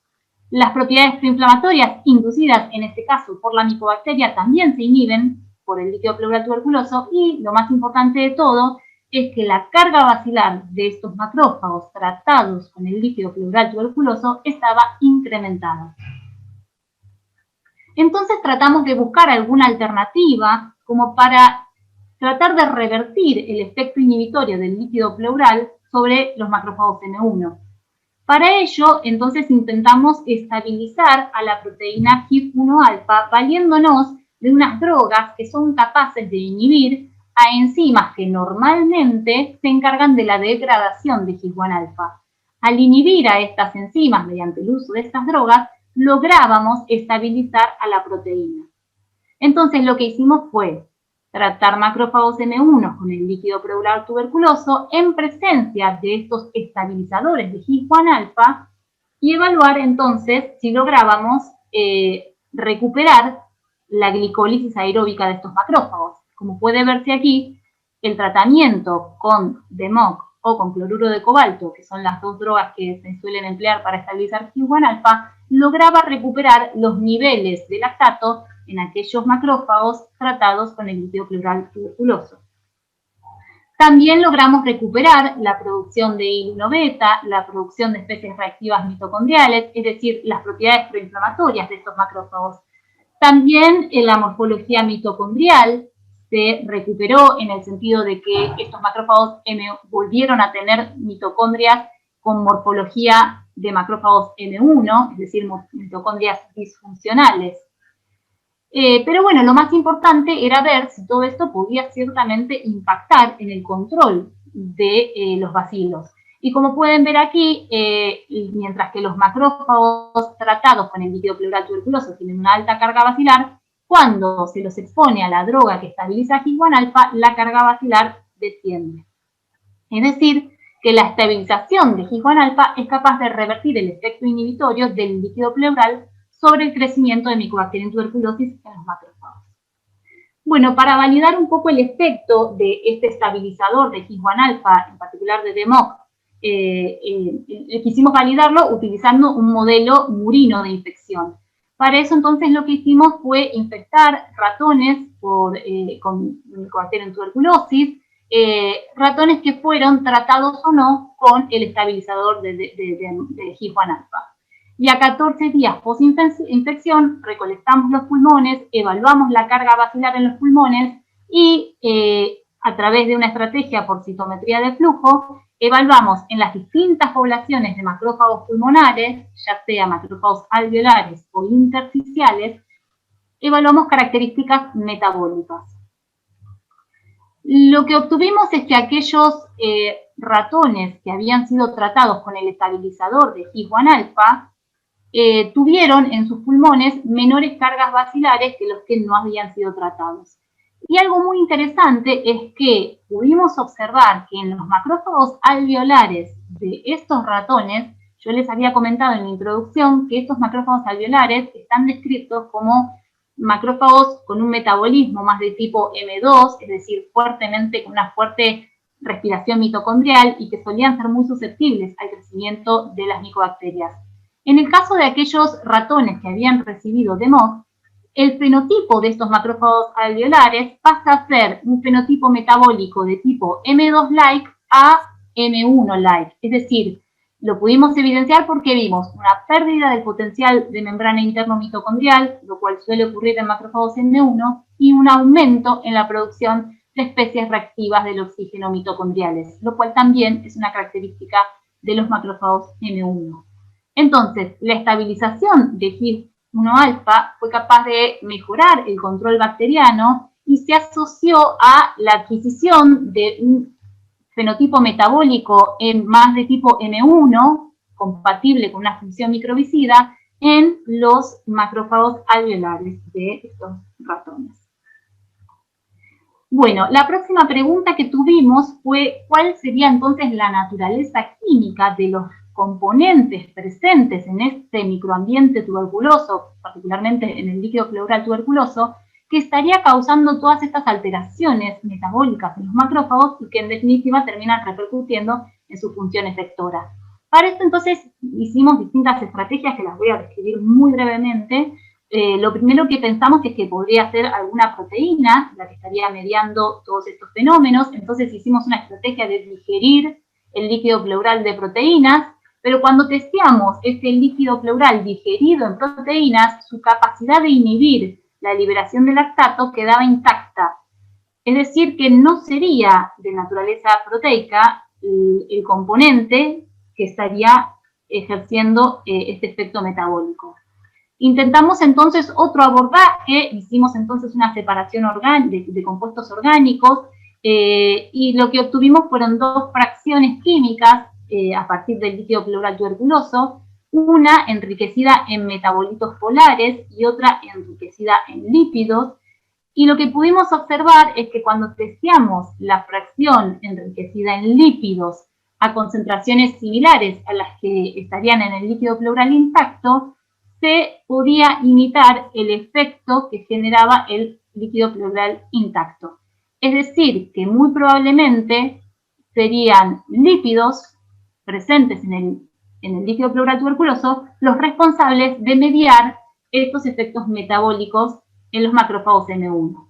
Las propiedades proinflamatorias inducidas, en este caso, por la micobacteria también se inhiben por el líquido pleural tuberculoso y, lo más importante de todo, es que la carga bacilar de estos macrófagos tratados con el líquido pleural tuberculoso estaba incrementada. Entonces tratamos de buscar alguna alternativa como para tratar de revertir el efecto inhibitorio del líquido pleural sobre los macrófagos M1. Para ello, entonces intentamos estabilizar a la proteína HIF-1 valiéndonos de unas drogas que son capaces de inhibir a enzimas que normalmente se encargan de la degradación de HIF-1. Al inhibir a estas enzimas mediante el uso de estas drogas, lográbamos estabilizar a la proteína. Entonces lo que hicimos fue tratar macrófagos M1 con el líquido pleural tuberculoso en presencia de estos estabilizadores de HIF-1 y evaluar entonces si lográbamos recuperar la glicólisis aeróbica de estos macrófagos. Como puede verse aquí, el tratamiento con DMOC o con cloruro de cobalto, que son las dos drogas que se suelen emplear para estabilizar HIF-1 lograba recuperar los niveles de lactato en aquellos macrófagos tratados con el líquido pleural tuberculoso. También logramos recuperar la producción de I1 beta, la producción de especies reactivas mitocondriales, es decir, las propiedades proinflamatorias de estos macrófagos. También la morfología mitocondrial se recuperó en el sentido de que estos macrófagos volvieron a tener mitocondrias con morfología de macrófagos M1, es decir, mitocondrias disfuncionales. Pero bueno, lo más importante era ver si todo esto podía ciertamente impactar en el control de los bacilos. Y como pueden ver aquí, mientras que los macrófagos tratados con el líquido pleural tuberculoso tienen una alta carga bacilar, cuando se los expone a la droga que estabiliza HIF-1 la carga bacilar desciende. Es decir, que la estabilización de HIF-1 es capaz de revertir el efecto inhibitorio del líquido pleural sobre el crecimiento de Mycobacterium tuberculosis en los macrófagos. Bueno, para validar un poco el efecto de este estabilizador de HIF-1 en particular de DMOC, quisimos validarlo utilizando un modelo murino de infección. Para eso entonces lo que hicimos fue infectar ratones con Mycobacterium en tuberculosis, ratones que fueron tratados o no con el estabilizador de HIF-1-alfa. Y a 14 días post-infección recolectamos los pulmones, evaluamos la carga bacilar en los pulmones y a través de una estrategia por citometría de flujo, evaluamos en las distintas poblaciones de macrófagos pulmonares, ya sea macrófagos alveolares o intersticiales, evaluamos características metabólicas. Lo que obtuvimos es que aquellos ratones que habían sido tratados con el estabilizador de HIF-1-alfa tuvieron en sus pulmones menores cargas bacilares que los que no habían sido tratados. Y algo muy interesante es que pudimos observar que en los macrófagos alveolares de estos ratones, yo les había comentado en la introducción que estos macrófagos alveolares están descritos como macrófagos con un metabolismo más de tipo M2, es decir, con una fuerte respiración mitocondrial y que solían ser muy susceptibles al crecimiento de las micobacterias. En el caso de aquellos ratones que habían recibido DMOC, el fenotipo de estos macrófagos alveolares pasa a ser un fenotipo metabólico de tipo M2-like a M1-like. Es decir, lo pudimos evidenciar porque vimos una pérdida del potencial de membrana interno mitocondrial, lo cual suele ocurrir en macrófagos M1, y un aumento en la producción de especies reactivas del oxígeno mitocondriales, lo cual también es una característica de los macrófagos M1. Entonces, la estabilización de HIF-1-alfa fue capaz de mejorar el control bacteriano y se asoció a la adquisición de un fenotipo metabólico más de tipo M1, compatible con una función microbicida, en los macrófagos alveolares de estos ratones. Bueno, la próxima pregunta que tuvimos fue ¿cuál sería entonces la naturaleza química de los componentes presentes en este microambiente tuberculoso, particularmente en el líquido pleural tuberculoso, que estaría causando todas estas alteraciones metabólicas en los macrófagos y que en definitiva terminan repercutiendo en su función efectora? Para esto entonces hicimos distintas estrategias que las voy a describir muy brevemente. Lo primero que pensamos es que podría ser alguna proteína la que estaría mediando todos estos fenómenos. Entonces hicimos una estrategia de digerir el líquido pleural de proteínas, pero cuando testeamos este líquido pleural digerido en proteínas, su capacidad de inhibir la liberación de lactato quedaba intacta. Es decir, que no sería de naturaleza proteica el componente que estaría ejerciendo este efecto metabólico. Intentamos entonces otro abordaje, hicimos entonces una separación de compuestos orgánicos y lo que obtuvimos fueron dos fracciones químicas a partir del líquido pleural tuberculoso, una enriquecida en metabolitos polares y otra enriquecida en lípidos. Y lo que pudimos observar es que cuando testeamos la fracción enriquecida en lípidos a concentraciones similares a las que estarían en el líquido pleural intacto, se podía imitar el efecto que generaba el líquido pleural intacto. Es decir, que muy probablemente serían lípidos presentes en el líquido pleural tuberculoso los responsables de mediar estos efectos metabólicos en los macrófagos M1.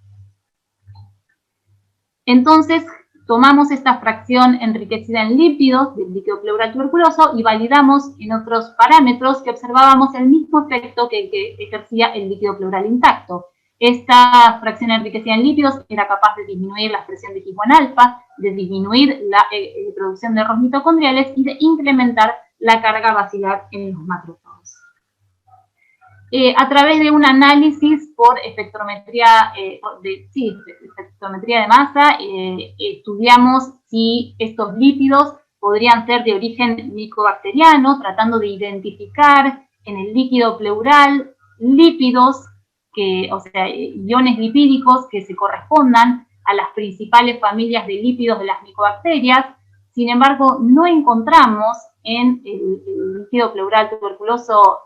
Entonces, tomamos esta fracción enriquecida en lípidos del líquido pleural tuberculoso y validamos en otros parámetros que observábamos el mismo efecto que ejercía el líquido pleural intacto. Esta fracción enriquecida en lípidos era capaz de disminuir la expresión de HIF-1-alfa, de disminuir la producción de errores mitocondriales y de incrementar la carga bacilar en los macrófagos. A través de un análisis por espectrometría de masa, estudiamos si estos lípidos podrían ser de origen micobacteriano, tratando de identificar en el líquido pleural lípidos, iones lipídicos que se correspondan a las principales familias de lípidos de las micobacterias. Sin embargo, no encontramos en el líquido pleural tuberculoso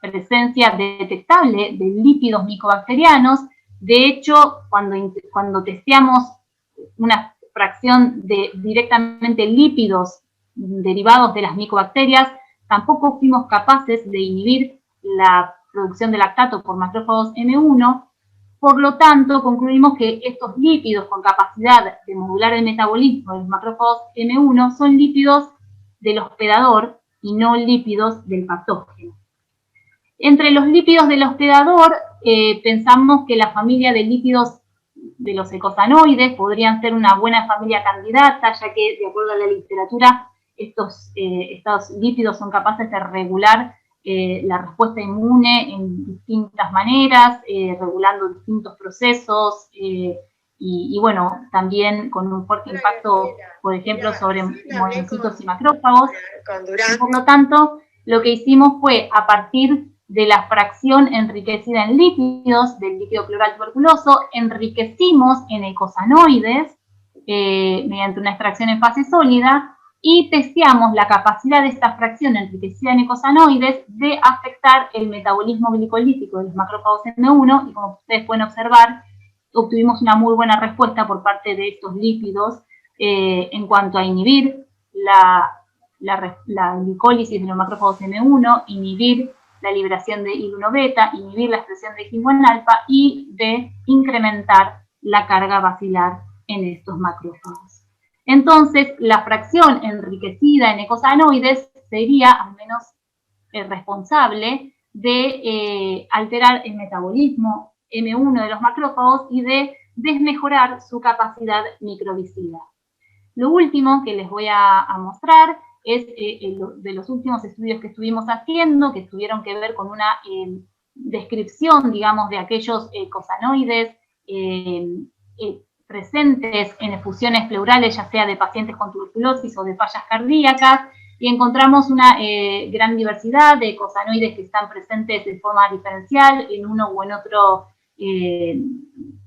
presencia detectable de lípidos micobacterianos. De hecho, cuando testeamos una fracción de directamente lípidos derivados de las micobacterias, tampoco fuimos capaces de inhibir la producción de lactato por macrófagos M1. Por lo tanto, concluimos que estos lípidos con capacidad de modular el metabolismo de los macrófagos M1 son lípidos del hospedador y no lípidos del patógeno. Entre los lípidos del hospedador, pensamos que la familia de lípidos de los eicosanoides podrían ser una buena familia candidata, ya que, de acuerdo a la literatura, estos lípidos son capaces de regular la respuesta inmune en distintas maneras, regulando distintos procesos y bueno, también con un fuerte impacto, por ejemplo, sobre monocitos y macrófagos. Y por lo tanto, lo que hicimos fue, a partir de la fracción enriquecida en lípidos del líquido pleural tuberculoso, enriquecimos en eicosanoides mediante una extracción en fase sólida, y testeamos la capacidad de esta fracción enriquecida en eicosanoides de afectar el metabolismo glicolítico de los macrófagos M1, y como ustedes pueden observar, obtuvimos una muy buena respuesta por parte de estos lípidos en cuanto a inhibir la glicólisis de los macrófagos M1, inhibir la liberación de IL-1 beta, inhibir la expresión de HIF-1 alfa y de incrementar la carga basilar en estos macrófagos. Entonces, la fracción enriquecida en eicosanoides sería al menos responsable de alterar el metabolismo M1 de los macrófagos y de desmejorar su capacidad microbicida. Lo último que les voy a mostrar es de los últimos estudios que estuvimos haciendo, que tuvieron que ver con una descripción, digamos, de aquellos eicosanoides presentes en efusiones pleurales, ya sea de pacientes con tuberculosis o de fallas cardíacas, y encontramos una gran diversidad de eicosanoides que están presentes de forma diferencial en uno u en otro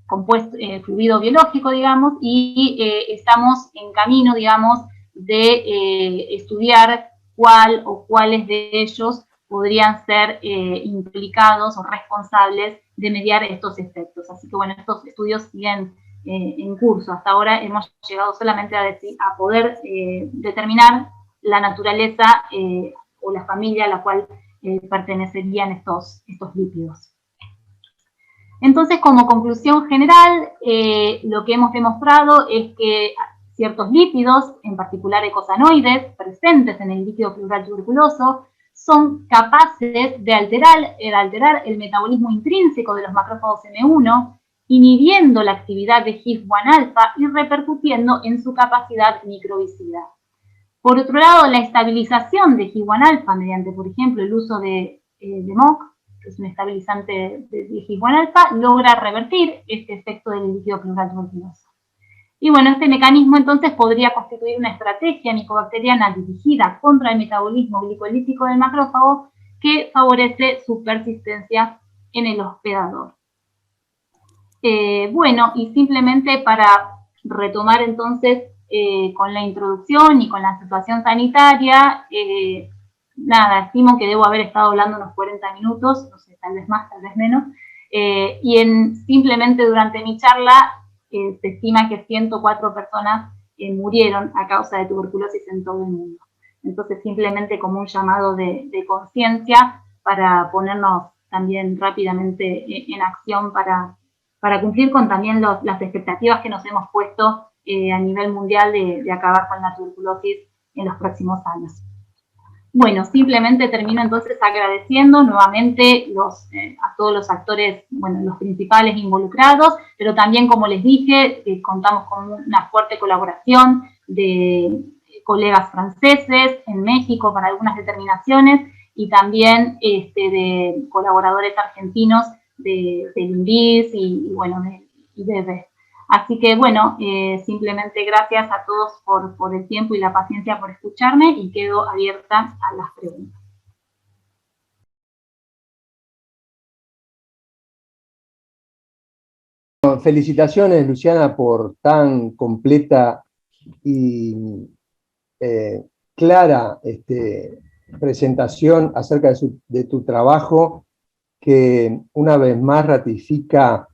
compuesto, fluido biológico, digamos, y estamos en camino, digamos, de estudiar cuál o cuáles de ellos podrían ser implicados o responsables de mediar estos efectos. Así que bueno, estos estudios siguen en curso. Hasta ahora hemos llegado solamente a poder determinar la naturaleza o la familia a la cual pertenecerían estos lípidos. Entonces, como conclusión general, lo que hemos demostrado es que ciertos lípidos, en particular eicosanoides, presentes en el líquido pleural tuberculoso, son capaces de alterar el metabolismo intrínseco de los macrófagos M1, inhibiendo la actividad de HIF-1 alfa y repercutiendo en su capacidad microbicida. Por otro lado, la estabilización de HIF-1 alfa mediante, por ejemplo, el uso de MOC, que es un estabilizante de HIF-1 alfa, logra revertir este efecto del líquido pleural tuberculoso. Y bueno, este mecanismo entonces podría constituir una estrategia micobacteriana dirigida contra el metabolismo glicolítico del macrófago que favorece su persistencia en el hospedador. Bueno, y simplemente para retomar entonces con la introducción y con la situación sanitaria, nada, estimo que debo haber estado hablando unos 40 minutos, no sé, tal vez más, tal vez menos, y simplemente durante mi charla se estima que 104 personas murieron a causa de tuberculosis en todo el mundo. Entonces, simplemente como un llamado de conciencia para ponernos también rápidamente en acción para cumplir con también las expectativas que nos hemos puesto a nivel mundial de acabar con la tuberculosis en los próximos años. Bueno, simplemente termino entonces agradeciendo nuevamente a todos los actores, bueno, los principales involucrados, pero también, como les dije, contamos con una fuerte colaboración de colegas franceses en México para algunas determinaciones y también de colaboradores argentinos del INVIS y bueno, de IBB. Así que, bueno, simplemente gracias a todos por el tiempo y la paciencia por escucharme y quedo abierta a las preguntas. Felicitaciones, Luciana, por tan completa y clara presentación acerca de tu trabajo, que una vez más ratifica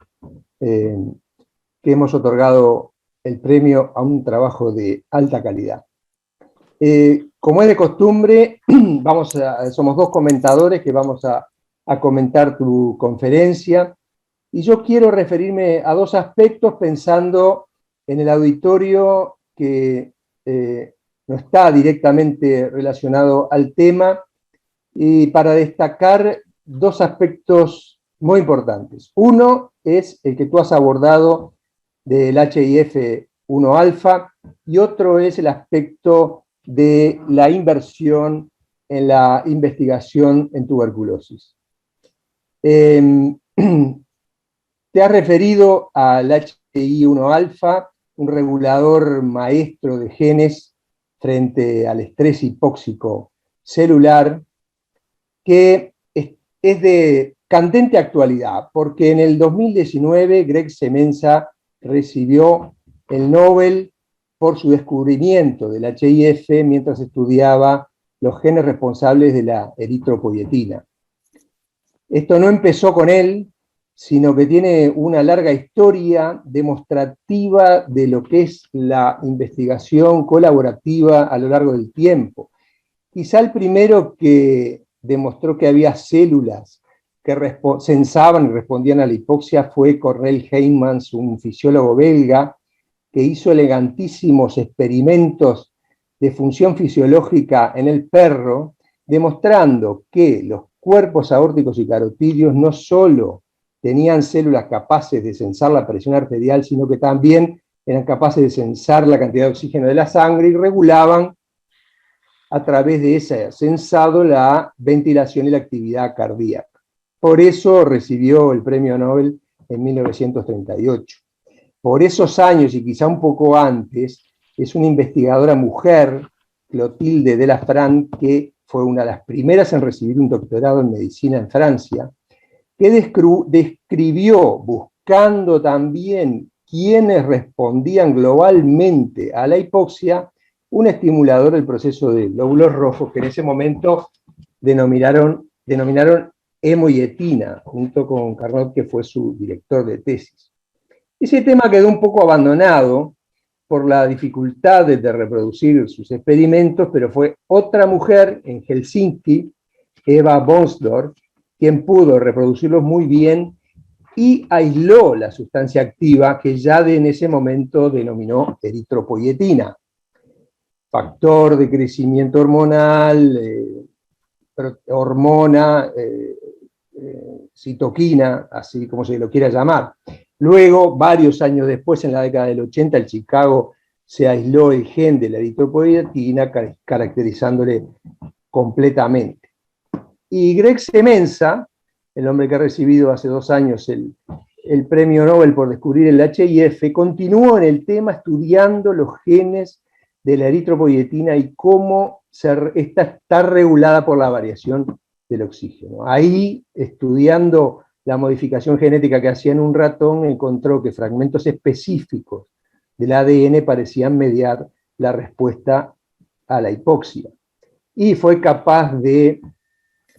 que hemos otorgado el premio a un trabajo de alta calidad. Como es de costumbre, somos dos comentadores que vamos a a comentar tu conferencia. Y yo quiero referirme a dos aspectos pensando en el auditorio que no está directamente relacionado al tema, y para destacar dos aspectos muy importantes. Uno es el que tú has abordado del HIF-1 y otro es el aspecto de la inversión en la investigación en tuberculosis. Te has referido al HI1-alfa, un regulador maestro de genes frente al estrés hipóxico celular, que es de candente actualidad, porque en el 2019 Greg Semenza recibió el Nobel por su descubrimiento del HIF mientras estudiaba los genes responsables de la eritropoyetina. Esto no empezó con él, sino que tiene una larga historia demostrativa de lo que es la investigación colaborativa a lo largo del tiempo. Quizá el primero que demostró que había células que sensaban y respondían a la hipoxia fue Cornel Heymans, un fisiólogo belga, que hizo elegantísimos experimentos de función fisiológica en el perro, demostrando que los cuerpos aórticos y carotídeos no solo tenían células capaces de sensar la presión arterial, sino que también eran capaces de sensar la cantidad de oxígeno de la sangre y regulaban a través de ese sensado la ventilación y la actividad cardíaca. Por eso recibió el premio Nobel en 1938. Por esos años, y quizá un poco antes, es una investigadora mujer, Clotilde Delafrance, que fue una de las primeras en recibir un doctorado en medicina en Francia, que describió, buscando también quienes respondían globalmente a la hipoxia, un estimulador del proceso de glóbulos rojos que en ese momento denominaron hemoietina, junto con Carnot, que fue su director de tesis. Ese tema quedó un poco abandonado por la dificultad de reproducir sus experimentos, pero fue otra mujer en Helsinki, Eva Bonsdorf, quien pudo reproducirlos muy bien y aisló la sustancia activa que ya en ese momento denominó eritropoyetina, factor de crecimiento hormonal, hormona, citoquina, así como se lo quiera llamar. Luego, varios años después, en la década del 80, en Chicago se aisló el gen de la eritropoyetina, caracterizándole completamente. Y Greg Semenza, el hombre que ha recibido hace 2 años el premio Nobel por descubrir el HIF, continuó en el tema estudiando los genes de la eritropoyetina y cómo esta está regulada por la variación del oxígeno. Ahí, estudiando la modificación genética que hacía en un ratón, encontró que fragmentos específicos del ADN parecían mediar la respuesta a la hipoxia. Y fue capaz de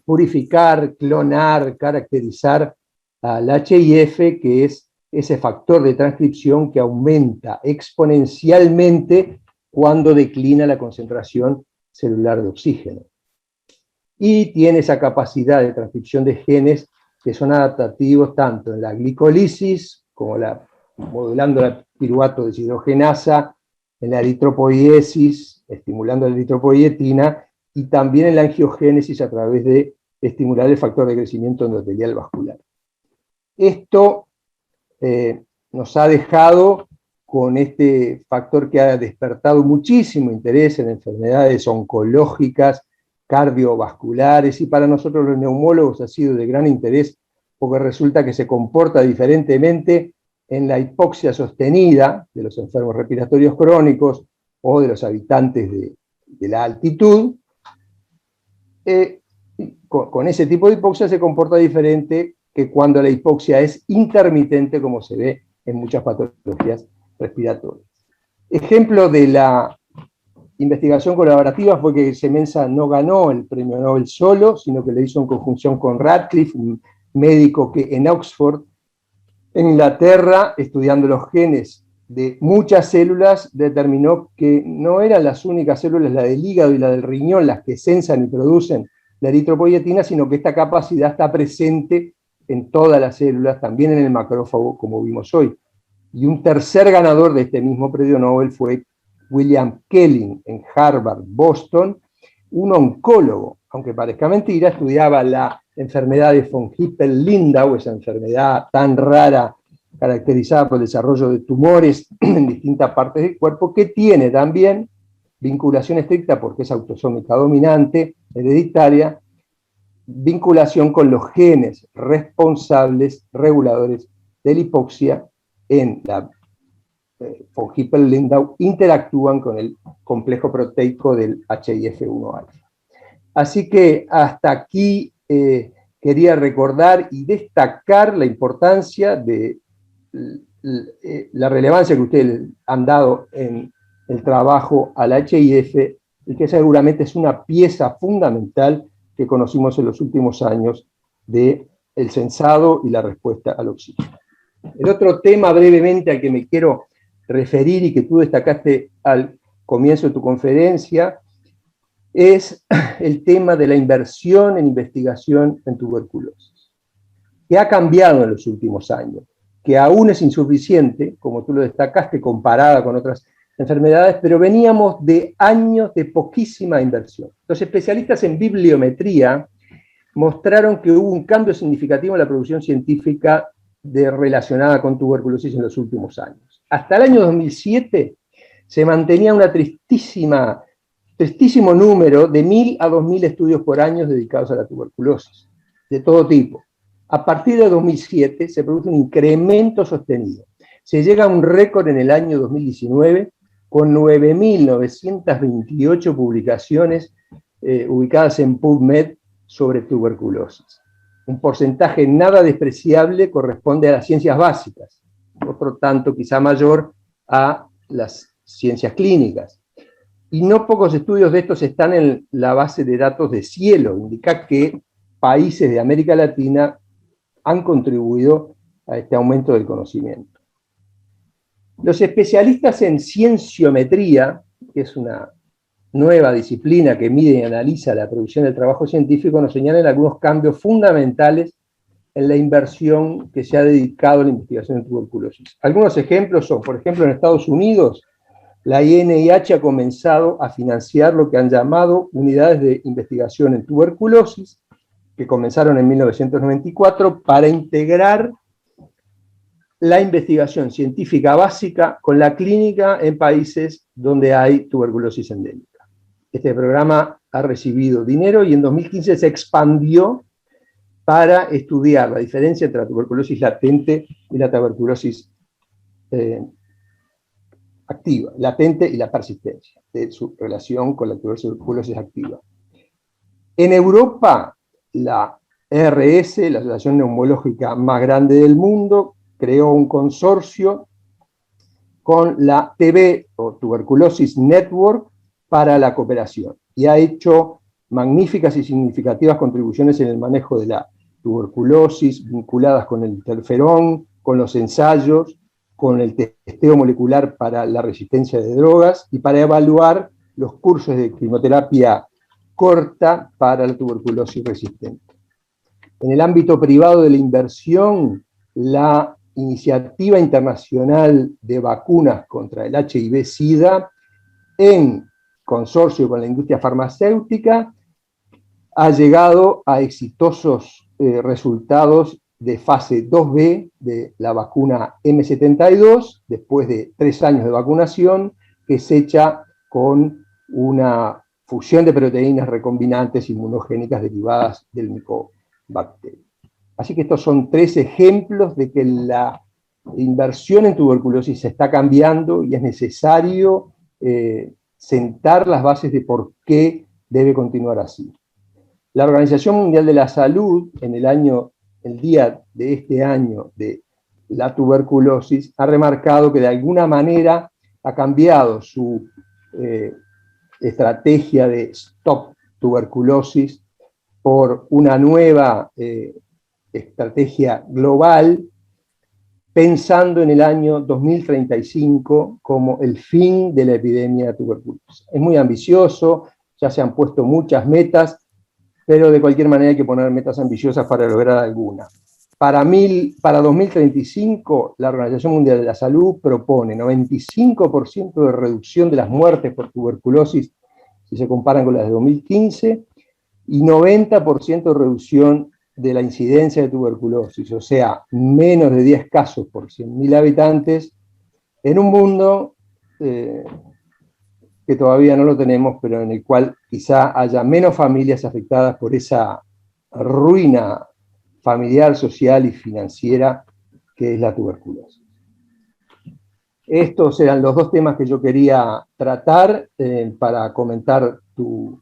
purificar, clonar, caracterizar al HIF, que es ese factor de transcripción que aumenta exponencialmente cuando declina la concentración celular de oxígeno. Y tiene esa capacidad de transcripción de genes que son adaptativos tanto en la glicolisis, como modulando la piruvato de deshidrogenasa, en la eritropoiesis, estimulando la eritropoyetina, y también en la angiogénesis a través de estimular el factor de crecimiento endotelial vascular. Esto nos ha dejado con este factor que ha despertado muchísimo interés en enfermedades oncológicas, cardiovasculares, y para nosotros los neumólogos ha sido de gran interés porque resulta que se comporta diferentemente en la hipoxia sostenida de los enfermos respiratorios crónicos o de los habitantes de la altitud. Con ese tipo de hipoxia se comporta diferente que cuando la hipoxia es intermitente, como se ve en muchas patologías respiratorias. Ejemplo de la investigación colaborativa fue que Semenza no ganó el premio Nobel solo, sino que lo hizo en conjunción con Radcliffe, un médico que en Oxford, en Inglaterra, estudiando los genes de muchas células, determinó que no eran las únicas células, la del hígado y la del riñón, las que sensan y producen la eritropoyetina, sino que esta capacidad está presente en todas las células, también en el macrófago, como vimos hoy. Y un tercer ganador de este mismo premio Nobel fue William Kelly, en Harvard, Boston, un oncólogo, aunque parezca mentira, estudiaba la enfermedad de von Hippel-Lindau, esa enfermedad tan rara, caracterizada por el desarrollo de tumores en distintas partes del cuerpo, que tiene también vinculación estricta, porque es autosómica dominante, hereditaria, vinculación con los genes responsables, reguladores de la hipoxia en la von Hippel-Lindau, interactúan con el complejo proteico del HIF-1 alfa. Así que hasta aquí quería recordar y destacar la importancia de la relevancia que ustedes han dado en el trabajo al HIF, y que seguramente es una pieza fundamental que conocimos en los últimos años del censado y la respuesta al oxígeno. El otro tema brevemente al que me quiero referir y que tú destacaste al comienzo de tu conferencia es el tema de la inversión en investigación en tuberculosis, que ha cambiado en los últimos años, que aún es insuficiente, como tú lo destacaste, comparada con otras enfermedades, pero veníamos de años de poquísima inversión. Los especialistas en bibliometría mostraron que hubo un cambio significativo en la producción científica relacionada con tuberculosis en los últimos años. Hasta el año 2007 se mantenía un tristísimo número de 1.000 a 2.000 estudios por año dedicados a la tuberculosis, de todo tipo. A partir de 2007 se produce un incremento sostenido. Se llega a un récord en el año 2019 con 9.928 publicaciones ubicadas en PubMed sobre tuberculosis. Un porcentaje nada despreciable corresponde a las ciencias básicas, otro tanto quizá mayor a las ciencias clínicas. Y no pocos estudios de estos están en la base de datos de Cielo, indica que países de América Latina han contribuido a este aumento del conocimiento. Los especialistas en cienciometría, que es una nueva disciplina que mide y analiza la producción del trabajo científico, nos señalan algunos cambios fundamentales en la inversión que se ha dedicado a la investigación en tuberculosis. Algunos ejemplos son, por ejemplo, en Estados Unidos, la INIH ha comenzado a financiar lo que han llamado unidades de investigación en tuberculosis, que comenzaron en 1994, para integrar la investigación científica básica con la clínica en países donde hay tuberculosis endémica. Este programa ha recibido dinero y en 2015 se expandió para estudiar la diferencia entre la tuberculosis latente y la tuberculosis activa, latente y la persistencia, de su relación con la tuberculosis activa. En Europa, la ERS, la Asociación Neumológica más grande del mundo, creó un consorcio con la TB, o Tuberculosis Network, para la cooperación, y ha hecho magníficas y significativas contribuciones en el manejo de la tuberculosis, vinculadas con el interferón, con los ensayos, con el testeo molecular para la resistencia de drogas, y para evaluar los cursos de quimioterapia corta para la tuberculosis resistente. En el ámbito privado de la inversión, la Iniciativa Internacional de Vacunas contra el HIV-Sida, en consorcio con la industria farmacéutica, ha llegado a exitosos resultados de fase 2B de la vacuna M72, después de 3 años de vacunación, que es hecha con una fusión de proteínas recombinantes inmunogénicas derivadas del micobacterio. Así que estos son 3 ejemplos de que la inversión en tuberculosis se está cambiando y es necesario sentar las bases de por qué debe continuar así. La Organización Mundial de la Salud, en el día de este año de la tuberculosis, ha remarcado que de alguna manera ha cambiado su estrategia de Stop Tuberculosis por una nueva estrategia global, pensando en el año 2035 como el fin de la epidemia de tuberculosis. Es muy ambicioso, ya se han puesto muchas metas, pero de cualquier manera hay que poner metas ambiciosas para lograr alguna. Para 2035, la Organización Mundial de la Salud propone 95% de reducción de las muertes por tuberculosis si se comparan con las de 2015, y 90% de reducción de la incidencia de tuberculosis, o sea, menos de 10 casos por 100.000 habitantes, en un mundo que todavía no lo tenemos, pero en el cual quizá haya menos familias afectadas por esa ruina familiar, social y financiera que es la tuberculosis. Estos eran los dos temas que yo quería tratar para comentar tu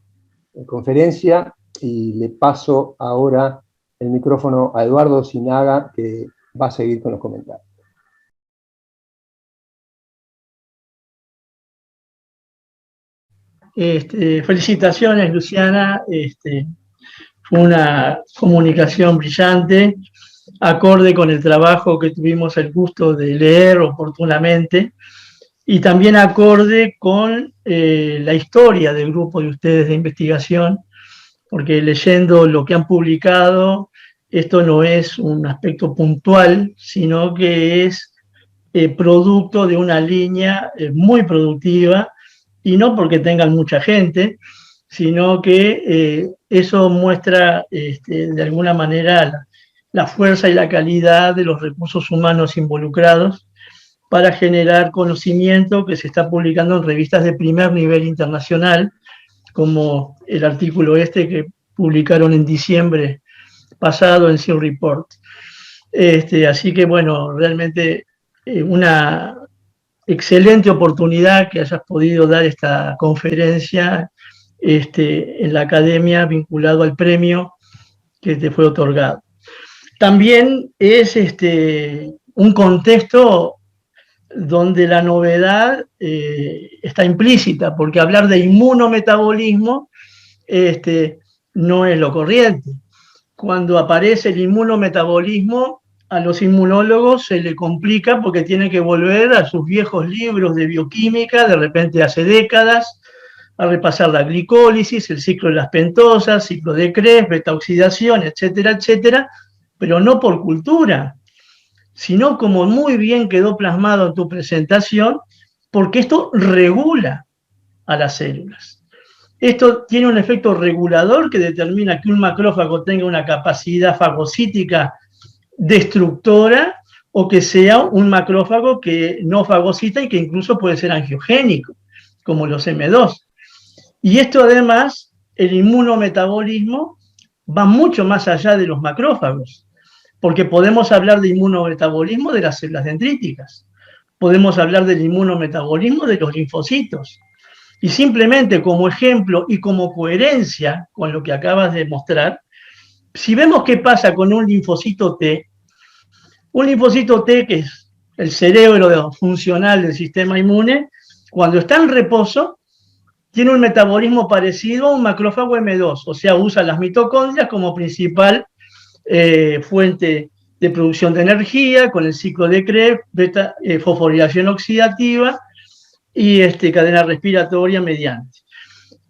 conferencia, y le paso ahora el micrófono a Eduardo Sinaga, que va a seguir con los comentarios. Felicitaciones, Luciana. Fue una comunicación brillante, acorde con el trabajo que tuvimos el gusto de leer oportunamente, y también acorde con la historia del grupo de ustedes de investigación, porque leyendo lo que han publicado, esto no es un aspecto puntual, sino que es producto de una línea muy productiva, y no porque tengan mucha gente, sino que eso muestra de alguna manera la fuerza y la calidad de los recursos humanos involucrados para generar conocimiento que se está publicando en revistas de primer nivel internacional, como el artículo que publicaron en diciembre pasado en Seal Report. Así que bueno, realmente una excelente oportunidad que hayas podido dar esta conferencia en la academia vinculado al premio que te fue otorgado. También es un contexto donde la novedad está implícita, porque hablar de inmunometabolismo no es lo corriente. Cuando aparece el inmunometabolismo, a los inmunólogos se le complica porque tienen que volver a sus viejos libros de bioquímica, de repente hace décadas, a repasar la glicólisis, el ciclo de las pentosas, ciclo de Krebs, beta-oxidación, etcétera, etcétera, pero no por cultura, sino como muy bien quedó plasmado en tu presentación, porque esto regula a las células. Esto tiene un efecto regulador que determina que un macrófago tenga una capacidad fagocítica destructora, o que sea un macrófago que no fagocita y que incluso puede ser angiogénico, como los M2. Y esto además, el inmunometabolismo va mucho más allá de los macrófagos, porque podemos hablar de inmunometabolismo de las células dendríticas, podemos hablar del inmunometabolismo de los linfocitos. Y simplemente como ejemplo y como coherencia con lo que acabas de mostrar, si vemos qué pasa con un linfocito T, que es el cerebro funcional del sistema inmune, cuando está en reposo, tiene un metabolismo parecido a un macrófago M2, o sea, usa las mitocondrias como principal fuente de producción de energía, con el ciclo de Krebs, fosforilación oxidativa y cadena respiratoria mediante.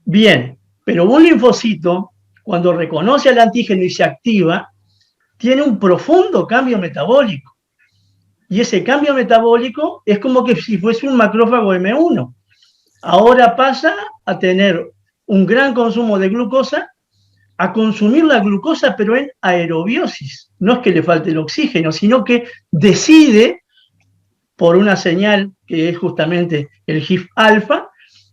Bien, pero un linfocito, cuando reconoce al antígeno y se activa, tiene un profundo cambio metabólico. Y ese cambio metabólico es como que si fuese un macrófago M1. Ahora pasa a tener un gran consumo de glucosa, a consumir la glucosa, pero en aerobiosis. No es que le falte el oxígeno, sino que decide, por una señal que es justamente el GIF-alfa,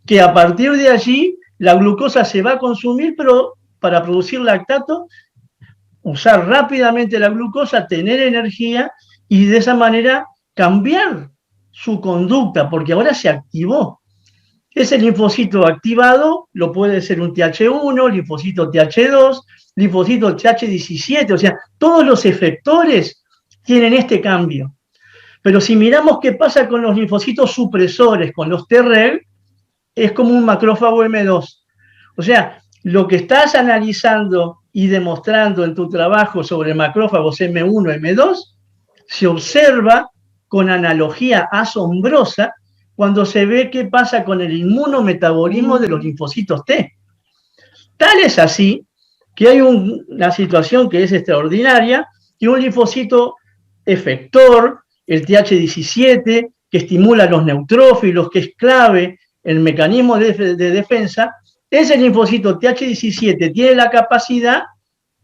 que a partir de allí la glucosa se va a consumir, pero para producir lactato, usar rápidamente la glucosa, tener energía y de esa manera cambiar su conducta, porque ahora se activó. Ese linfocito activado lo puede ser un TH1, linfocito TH2, linfocito TH17, o sea, todos los efectores tienen este cambio. Pero si miramos qué pasa con los linfocitos supresores, con los Treg, es como un macrófago M2. O sea, lo que estás analizando y demostrando en tu trabajo sobre macrófagos M1, M2, se observa con analogía asombrosa cuando se ve qué pasa con el inmunometabolismo de los linfocitos T. Tal es así que hay una situación que es extraordinaria, que un linfocito efector, el TH17, que estimula los neutrófilos, que es clave en el mecanismo de defensa, ese linfocito TH17 tiene la capacidad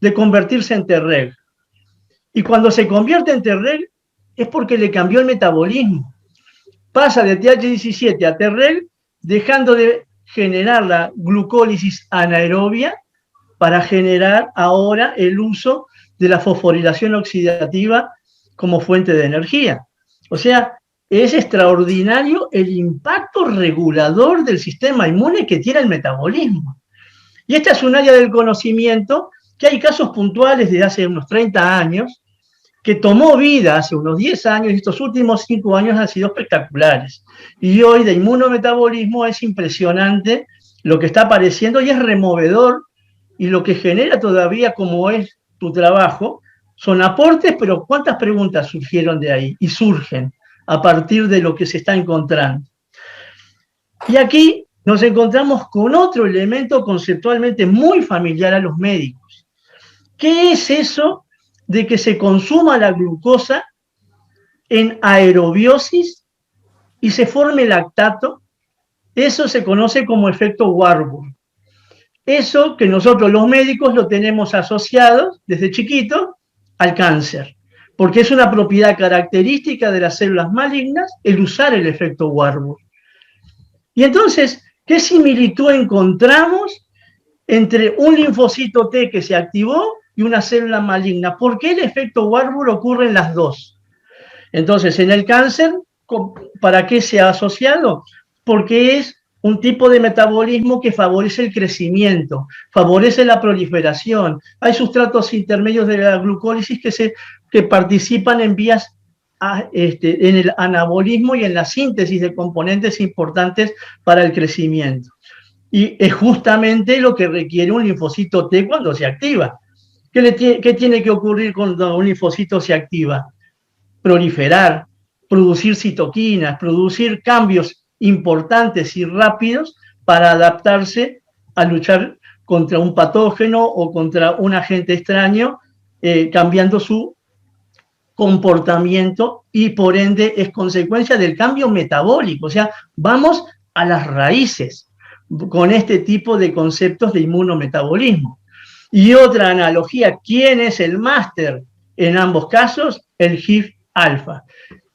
de convertirse en Treg. Y cuando se convierte en Treg es porque le cambió el metabolismo. Pasa de TH17 a Treg, dejando de generar la glucólisis anaerobia para generar ahora el uso de la fosforilación oxidativa como fuente de energía. O sea, es extraordinario el impacto regulador del sistema inmune que tiene el metabolismo. Y esta es un área del conocimiento que hay casos puntuales desde hace unos 30 años, que tomó vida hace unos 10 años y estos últimos 5 años han sido espectaculares. Y hoy de inmunometabolismo es impresionante lo que está apareciendo y es removedor, y lo que genera todavía, como es tu trabajo, son aportes, pero ¿cuántas preguntas surgieron de ahí? Y surgen a partir de lo que se está encontrando. Y aquí nos encontramos con otro elemento conceptualmente muy familiar a los médicos. ¿Qué es eso de que se consuma la glucosa en aerobiosis y se forme lactato? Eso se conoce como efecto Warburg. Eso que nosotros los médicos lo tenemos asociados desde chiquito al cáncer, porque es una propiedad característica de las células malignas el usar el efecto Warburg. Y entonces, ¿qué similitud encontramos entre un linfocito T que se activó y una célula maligna? ¿Por qué el efecto Warburg ocurre en las dos? Entonces, en el cáncer, ¿para qué se ha asociado? Porque es un tipo de metabolismo que favorece el crecimiento, favorece la proliferación. Hay sustratos intermedios de la glucólisis que participan en vías en el anabolismo y en la síntesis de componentes importantes para el crecimiento. Y es justamente lo que requiere un linfocito T cuando se activa. ¿Qué tiene que ocurrir cuando un linfocito se activa? Proliferar, producir citoquinas, producir cambios importantes y rápidos para adaptarse a luchar contra un patógeno o contra un agente extraño, cambiando su comportamiento, y por ende es consecuencia del cambio metabólico. O sea, vamos a las raíces con este tipo de conceptos de inmunometabolismo. Y otra analogía, ¿quién es el máster en ambos casos? El HIF-alfa.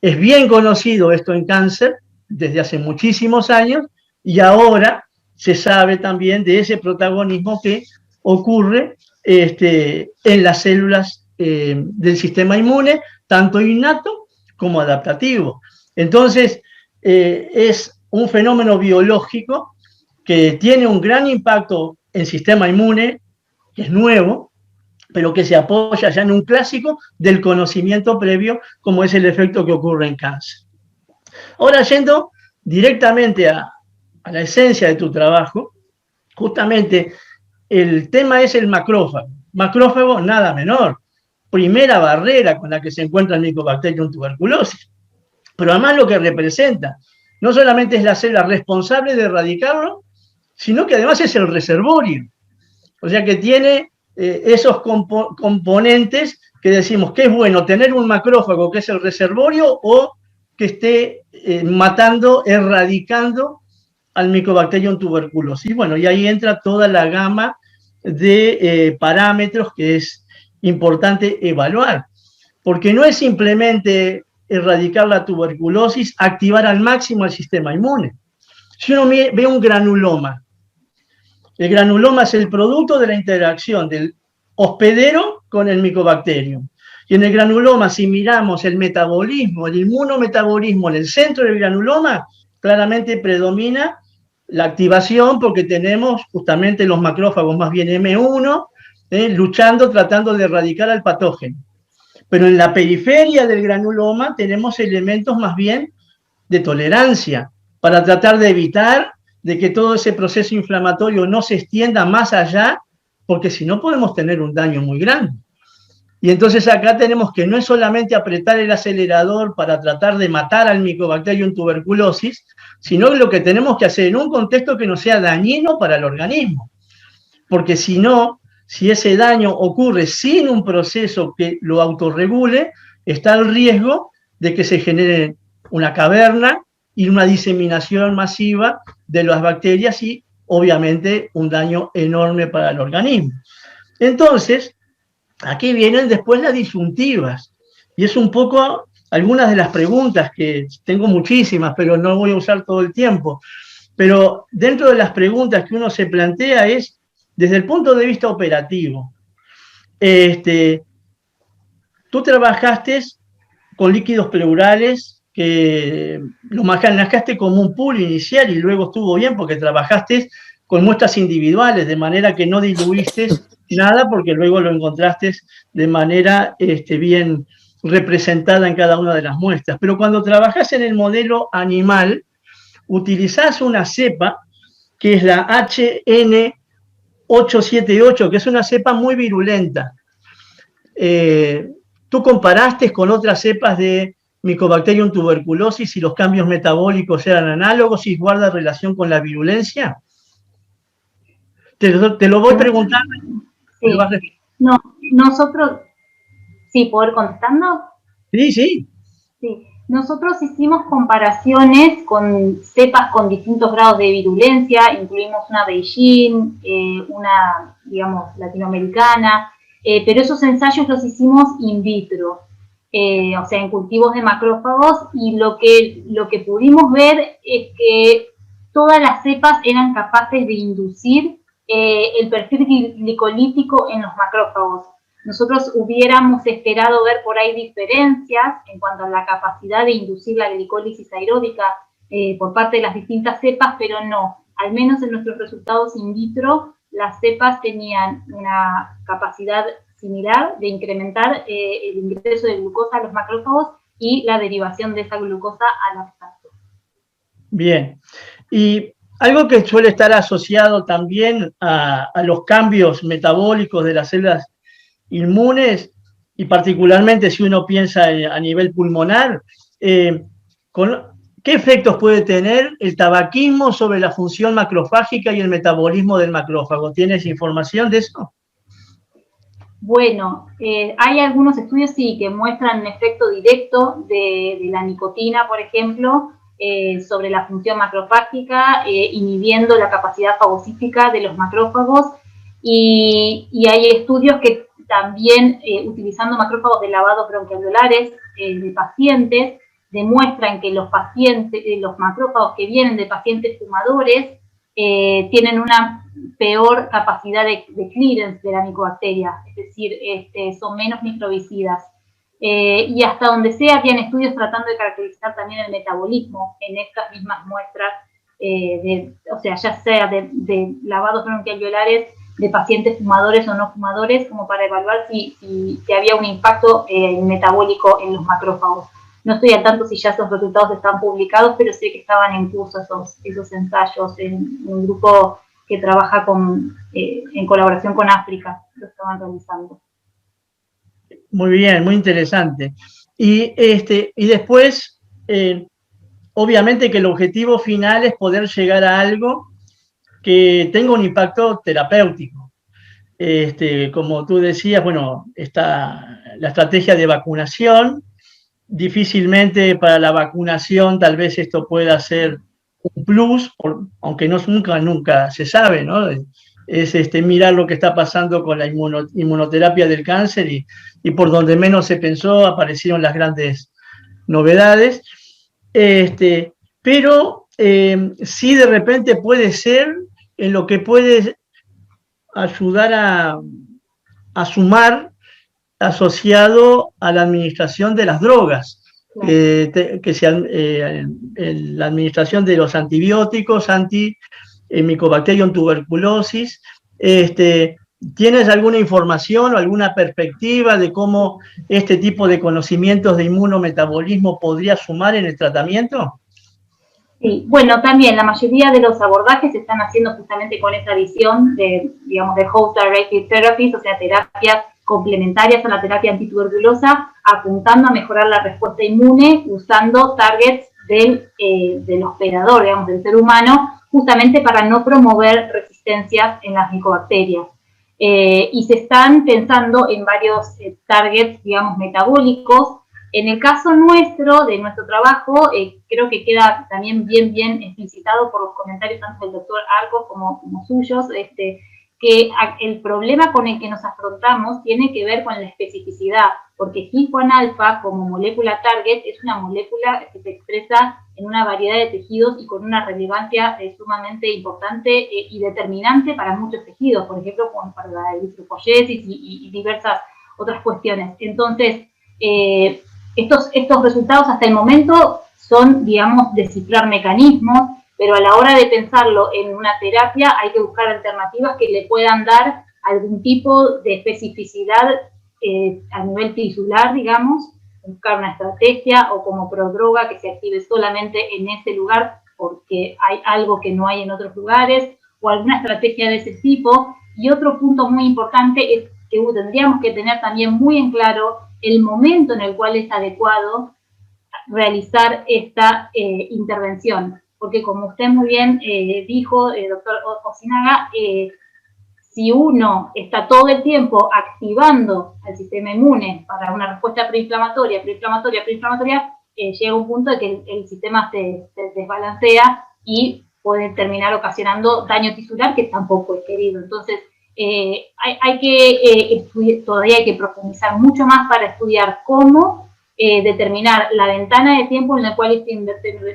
Es bien conocido esto en cáncer desde hace muchísimos años, y ahora se sabe también de ese protagonismo que ocurre en las células del sistema inmune, tanto innato como adaptativo. Entonces, es un fenómeno biológico que tiene un gran impacto en el sistema inmune, que es nuevo, pero que se apoya ya en un clásico del conocimiento previo, como es el efecto que ocurre en cáncer. Ahora, yendo directamente a la esencia de tu trabajo, justamente el tema es el macrófago. Macrófago, nada menor. Primera barrera con la que se encuentra el Mycobacterium tuberculosis. Pero además lo que representa, no solamente es la célula responsable de erradicarlo, sino que además es el reservorio. O sea que tiene esos componentes que decimos que es bueno tener un macrófago que es el reservorio, o que esté matando, erradicando al Mycobacterium tuberculosis. Bueno, y ahí entra toda la gama de parámetros que es importante evaluar, porque no es simplemente erradicar la tuberculosis, activar al máximo el sistema inmune. Si uno ve un granuloma, el granuloma es el producto de la interacción del hospedero con el Mycobacterium. Y en el granuloma, si miramos el metabolismo, el inmunometabolismo en el centro del granuloma, claramente predomina la activación, porque tenemos justamente los macrófagos más bien M1, luchando, tratando de erradicar al patógeno. Pero en la periferia del granuloma tenemos elementos más bien de tolerancia, para tratar de evitar de que todo ese proceso inflamatorio no se extienda más allá, porque si no podemos tener un daño muy grande. Y entonces acá tenemos que no es solamente apretar el acelerador para tratar de matar al Mycobacterium tuberculosis, sino lo que tenemos que hacer en un contexto que no sea dañino para el organismo. Porque si no, si ese daño ocurre sin un proceso que lo autorregule, está el riesgo de que se genere una caverna y una diseminación masiva de las bacterias y, obviamente, un daño enorme para el organismo. Entonces, aquí vienen después las disyuntivas, y es un poco algunas de las preguntas, que tengo muchísimas, pero no voy a usar todo el tiempo, pero dentro de las preguntas que uno se plantea es, desde el punto de vista operativo, tú trabajaste con líquidos pleurales que lo manejaste como un pool inicial y luego estuvo bien porque trabajaste con muestras individuales, de manera que no diluiste nada porque luego lo encontraste de manera bien representada en cada una de las muestras. Pero cuando trabajas en el modelo animal, utilizás una cepa que es la HN878, que es una cepa muy virulenta. ¿Tú comparaste con otras cepas de Mycobacterium tuberculosis y los cambios metabólicos eran análogos y guarda relación con la virulencia? Te lo voy preguntando. Sí. No, nosotros, sí, ¿poder contestando? Sí, sí. Sí, nosotros hicimos comparaciones con cepas con distintos grados de virulencia, incluimos una Beijing, una, digamos, latinoamericana, pero esos ensayos los hicimos in vitro. O sea, en cultivos de macrófagos, y lo que pudimos ver es que todas las cepas eran capaces de inducir el perfil glicolítico en los macrófagos. Nosotros hubiéramos esperado ver por ahí diferencias en cuanto a la capacidad de inducir la glicólisis aeróbica por parte de las distintas cepas, pero no. Al menos en nuestros resultados in vitro, las cepas tenían una capacidad similar de incrementar el ingreso de glucosa a los macrófagos y la derivación de esa glucosa al lactato. Bien. Y algo que suele estar asociado también a los cambios metabólicos de las células inmunes, y particularmente si uno piensa a nivel pulmonar, ¿qué efectos puede tener el tabaquismo sobre la función macrofágica y el metabolismo del macrófago? ¿Tienes información de eso? Bueno, hay algunos estudios, sí, que muestran un efecto directo de la nicotina, por ejemplo, sobre la función macrofágica, inhibiendo la capacidad fagocítica de los macrófagos, y hay estudios que también, utilizando macrófagos de lavados bronquialveolares de pacientes, demuestran que los macrófagos que vienen de pacientes fumadores tienen una peor capacidad de clearance de la micobacteria, es decir, son menos microbicidas. Y hasta donde sea, habían estudios tratando de caracterizar también el metabolismo en estas mismas muestras, o sea, ya sea de lavados bronquialveolares de pacientes fumadores o no fumadores, como para evaluar si había un impacto metabólico en los macrófagos. No estoy al tanto si ya esos resultados están publicados, pero sé que estaban en curso esos ensayos en un grupo que trabaja en colaboración con África, lo estaban realizando. Muy bien, muy interesante. Y después, obviamente que el objetivo final es poder llegar a algo que tenga un impacto terapéutico. Como tú decías, bueno, está la estrategia de vacunación. Difícilmente para la vacunación tal vez esto pueda ser un plus, aunque nunca se sabe, ¿no? Es mirar lo que está pasando con la inmunoterapia del cáncer y por donde menos se pensó aparecieron las grandes novedades. Pero sí de repente puede ser en lo que puede ayudar a sumar asociado a la administración de las drogas, la administración de los antibióticos, Mycobacterium tuberculosis. ¿Tienes alguna información o alguna perspectiva de cómo este tipo de conocimientos de inmunometabolismo podría sumar en el tratamiento? Sí, bueno, también la mayoría de los abordajes se están haciendo justamente con esa visión de, digamos, de host-directed therapies, o sea, terapias complementarias a la terapia antituberculosa, apuntando a mejorar la respuesta inmune usando targets del hospedador, digamos, del ser humano, justamente para no promover resistencias en las micobacterias. y se están pensando en varios targets, digamos, metabólicos. En el caso nuestro, de nuestro trabajo, creo que queda también bien explicitado por los comentarios tanto del doctor Arcos como suyos, que el problema con el que nos afrontamos tiene que ver con la especificidad, porque HIF-1-alfa como molécula target es una molécula que se expresa en una variedad de tejidos y con una relevancia sumamente importante y determinante para muchos tejidos, por ejemplo, para la eritropoyesis y diversas otras cuestiones. Entonces, estos resultados hasta el momento son, digamos, descifrar mecanismos, pero a la hora de pensarlo en una terapia hay que buscar alternativas que le puedan dar algún tipo de especificidad a nivel tisular, digamos, buscar una estrategia o como prodroga que se active solamente en ese lugar porque hay algo que no hay en otros lugares, o alguna estrategia de ese tipo. Y otro punto muy importante es que tendríamos que tener también muy en claro el momento en el cual es adecuado realizar esta intervención. Porque como usted muy bien dijo, doctor Osinaga, si uno está todo el tiempo activando al sistema inmune para una respuesta preinflamatoria, llega un punto de que el sistema se desbalancea y puede terminar ocasionando daño tisular que tampoco es querido. Entonces, todavía hay que profundizar mucho más para estudiar cómo determinar la ventana de tiempo en la cual esta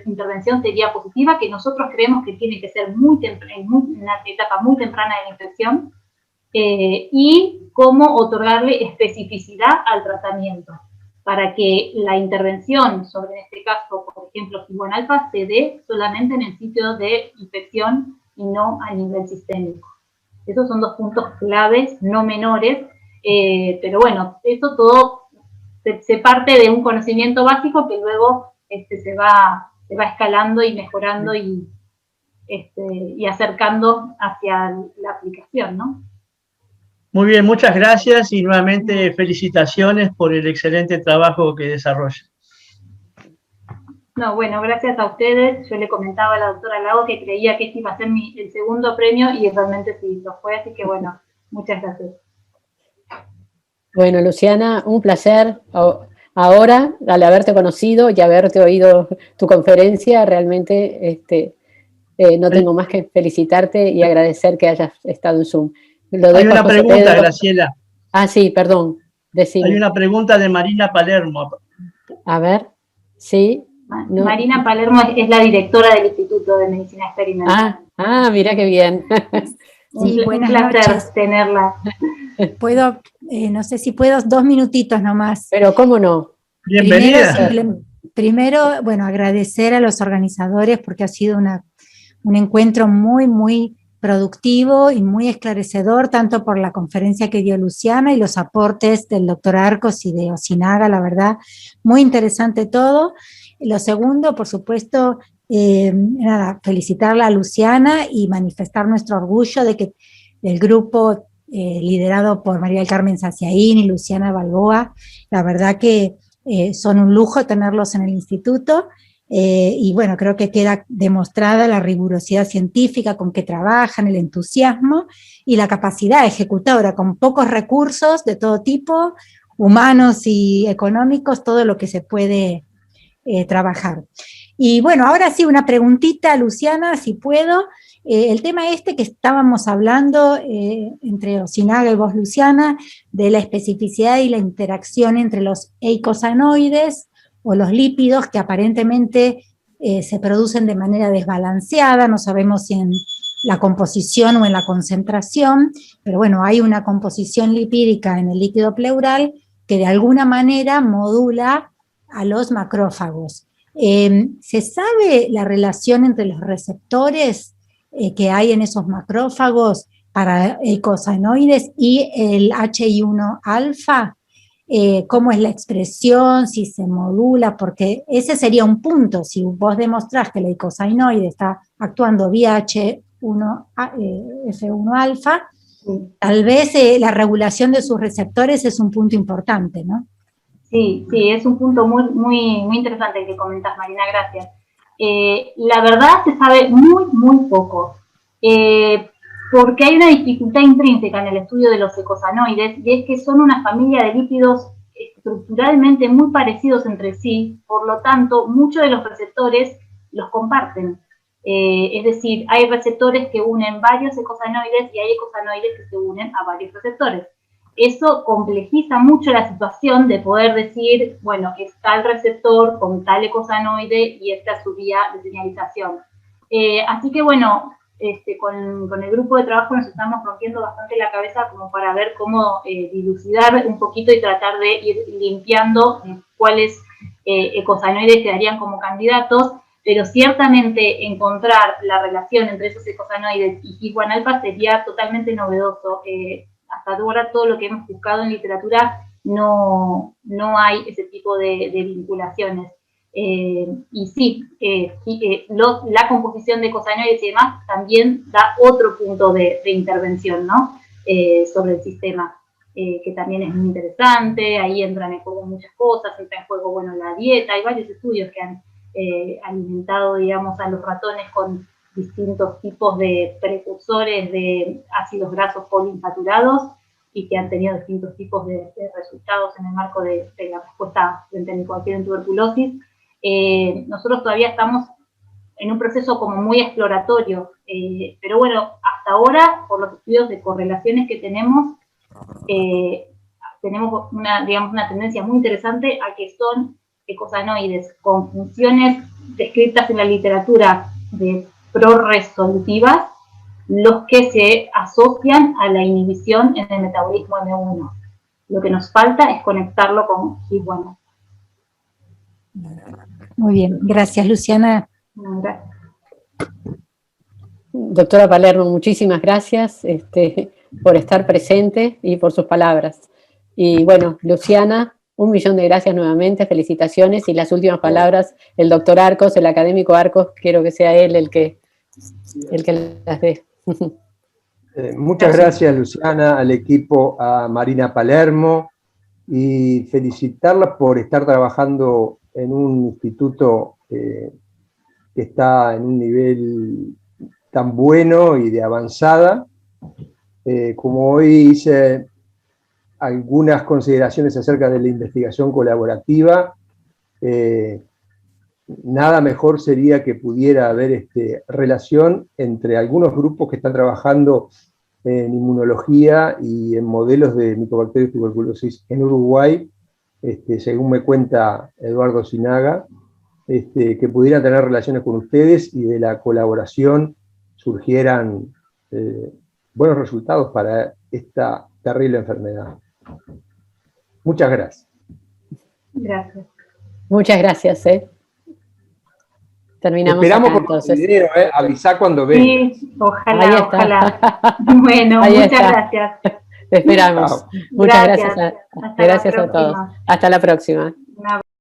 intervención sería positiva, que nosotros creemos que tiene que ser en una etapa muy temprana de la infección, y cómo otorgarle especificidad al tratamiento, para que la intervención sobre, en este caso, por ejemplo, HIF-1-alfa, se dé solamente en el sitio de infección y no a nivel sistémico. Esos son dos puntos claves, no menores, pero bueno, eso todo se parte de un conocimiento básico que luego se va escalando y mejorando y acercando hacia la aplicación, ¿no? Muy bien, muchas gracias y nuevamente felicitaciones por el excelente trabajo que desarrolla. No, bueno, gracias a ustedes. Yo le comentaba a la doctora Lago que creía que este iba a ser el segundo premio y realmente sí lo fue, así que bueno, muchas gracias. Bueno, Luciana, un placer ahora, al haberte conocido y haberte oído tu conferencia, realmente no tengo más que felicitarte y agradecer que hayas estado en Zoom. Hay una pregunta, Graciela. Ah, sí, perdón. Decime. Hay una pregunta de Marina Palermo. A ver, sí. No. Marina Palermo es la directora del Instituto de Medicina Experimental. Mira qué bien. Sí, buenas noches tenerla. Puedo, no sé si puedo, 2 minutitos nomás. Pero cómo no. Bienvenida. Primero, bueno, agradecer a los organizadores porque ha sido un encuentro muy productivo y muy esclarecedor, tanto por la conferencia que dio Luciana y los aportes del doctor Arcos y de Osinaga, la verdad, muy interesante todo. Lo segundo, por supuesto, felicitarla a Luciana y manifestar nuestro orgullo de que el grupo liderado por María del Carmen Saciaín y Luciana Balboa, la verdad que son un lujo tenerlos en el instituto, y bueno, creo que queda demostrada la rigurosidad científica con que trabajan, el entusiasmo y la capacidad ejecutora con pocos recursos de todo tipo, humanos y económicos, todo lo que se puede trabajar. Y bueno, ahora sí, una preguntita, Luciana, si puedo. El tema que estábamos hablando entre Osinaga y vos, Luciana, de la especificidad y la interacción entre los eicosanoides o los lípidos que aparentemente se producen de manera desbalanceada, no sabemos si en la composición o en la concentración, pero bueno, hay una composición lipídica en el líquido pleural que de alguna manera modula a los macrófagos. ¿Se sabe la relación entre los receptores que hay en esos macrófagos para eicosanoides y el HI1-alfa? ¿Cómo es la expresión? Si se modula, porque ese sería un punto. Si vos demostrás que el eicosanoide está actuando vía F1-alfa, tal vez la regulación de sus receptores es un punto importante, ¿no? Sí, es un punto muy interesante el que comentas, Marina, gracias. La verdad se sabe muy poco. porque hay una dificultad intrínseca en el estudio de los eicosanoides, y es que son una familia de lípidos estructuralmente muy parecidos entre sí, por lo tanto, muchos de los receptores los comparten. Es decir, hay receptores que unen varios eicosanoides y hay eicosanoides que se unen a varios receptores. Eso complejiza mucho la situación de poder decir, bueno, es tal receptor con tal eicosanoide y esta es su vía de señalización. Así que bueno, con el grupo de trabajo nos estamos rompiendo bastante la cabeza como para ver cómo dilucidar un poquito y tratar de ir limpiando cuáles eicosanoides quedarían como candidatos, pero ciertamente encontrar la relación entre esos eicosanoides y HIF-1 sería totalmente novedoso. Hasta ahora todo lo que hemos buscado en literatura no hay ese tipo de vinculaciones. Y sí, la composición de eicosanoides y demás también da otro punto de intervención, ¿no? Sobre el sistema, que también es muy interesante. Ahí entran en juego muchas cosas, entra en juego, bueno, la dieta. Hay varios estudios que han alimentado, digamos, a los ratones con distintos tipos de precursores de ácidos grasos poliinsaturados y que han tenido distintos tipos de resultados en el marco de la respuesta frente a Mycobacterium en tuberculosis. Nosotros todavía estamos en un proceso como muy exploratorio, pero bueno, hasta ahora, por los estudios de correlaciones que tenemos una tendencia muy interesante a que son eicosanoides con funciones descritas en la literatura de proresolutivas los que se asocian a la inhibición en el metabolismo M1. Lo que nos falta es conectarlo con HIF-1. Muy bien, gracias Luciana. Gracias. Doctora Palermo, muchísimas gracias por estar presente y por sus palabras. Y bueno, Luciana, 1.000.000 de gracias nuevamente, felicitaciones, y las últimas palabras, el doctor Arcos, el académico Arcos, quiero que sea él el que las dé. Muchas gracias, Luciana, al equipo, a Marina Palermo, y felicitarla por estar trabajando en un instituto que está en un nivel tan bueno y de avanzada. Como hoy hice algunas consideraciones acerca de la investigación colaborativa, nada mejor sería que pudiera haber relación entre algunos grupos que están trabajando en inmunología y en modelos de Mycobacterium tuberculosis en Uruguay, según me cuenta Eduardo Sinaga, que pudieran tener relaciones con ustedes y de la colaboración surgieran buenos resultados para esta terrible enfermedad. Muchas gracias. Gracias. Muchas gracias. Terminamos esperamos acá, por entonces. el video, avisá cuando venga. Sí, ojalá. Bueno, Ahí muchas está. gracias. Te esperamos. Chao. Muchas Gracias. gracias Hasta la gracias a todos. próxima. Hasta la próxima. Un abrazo.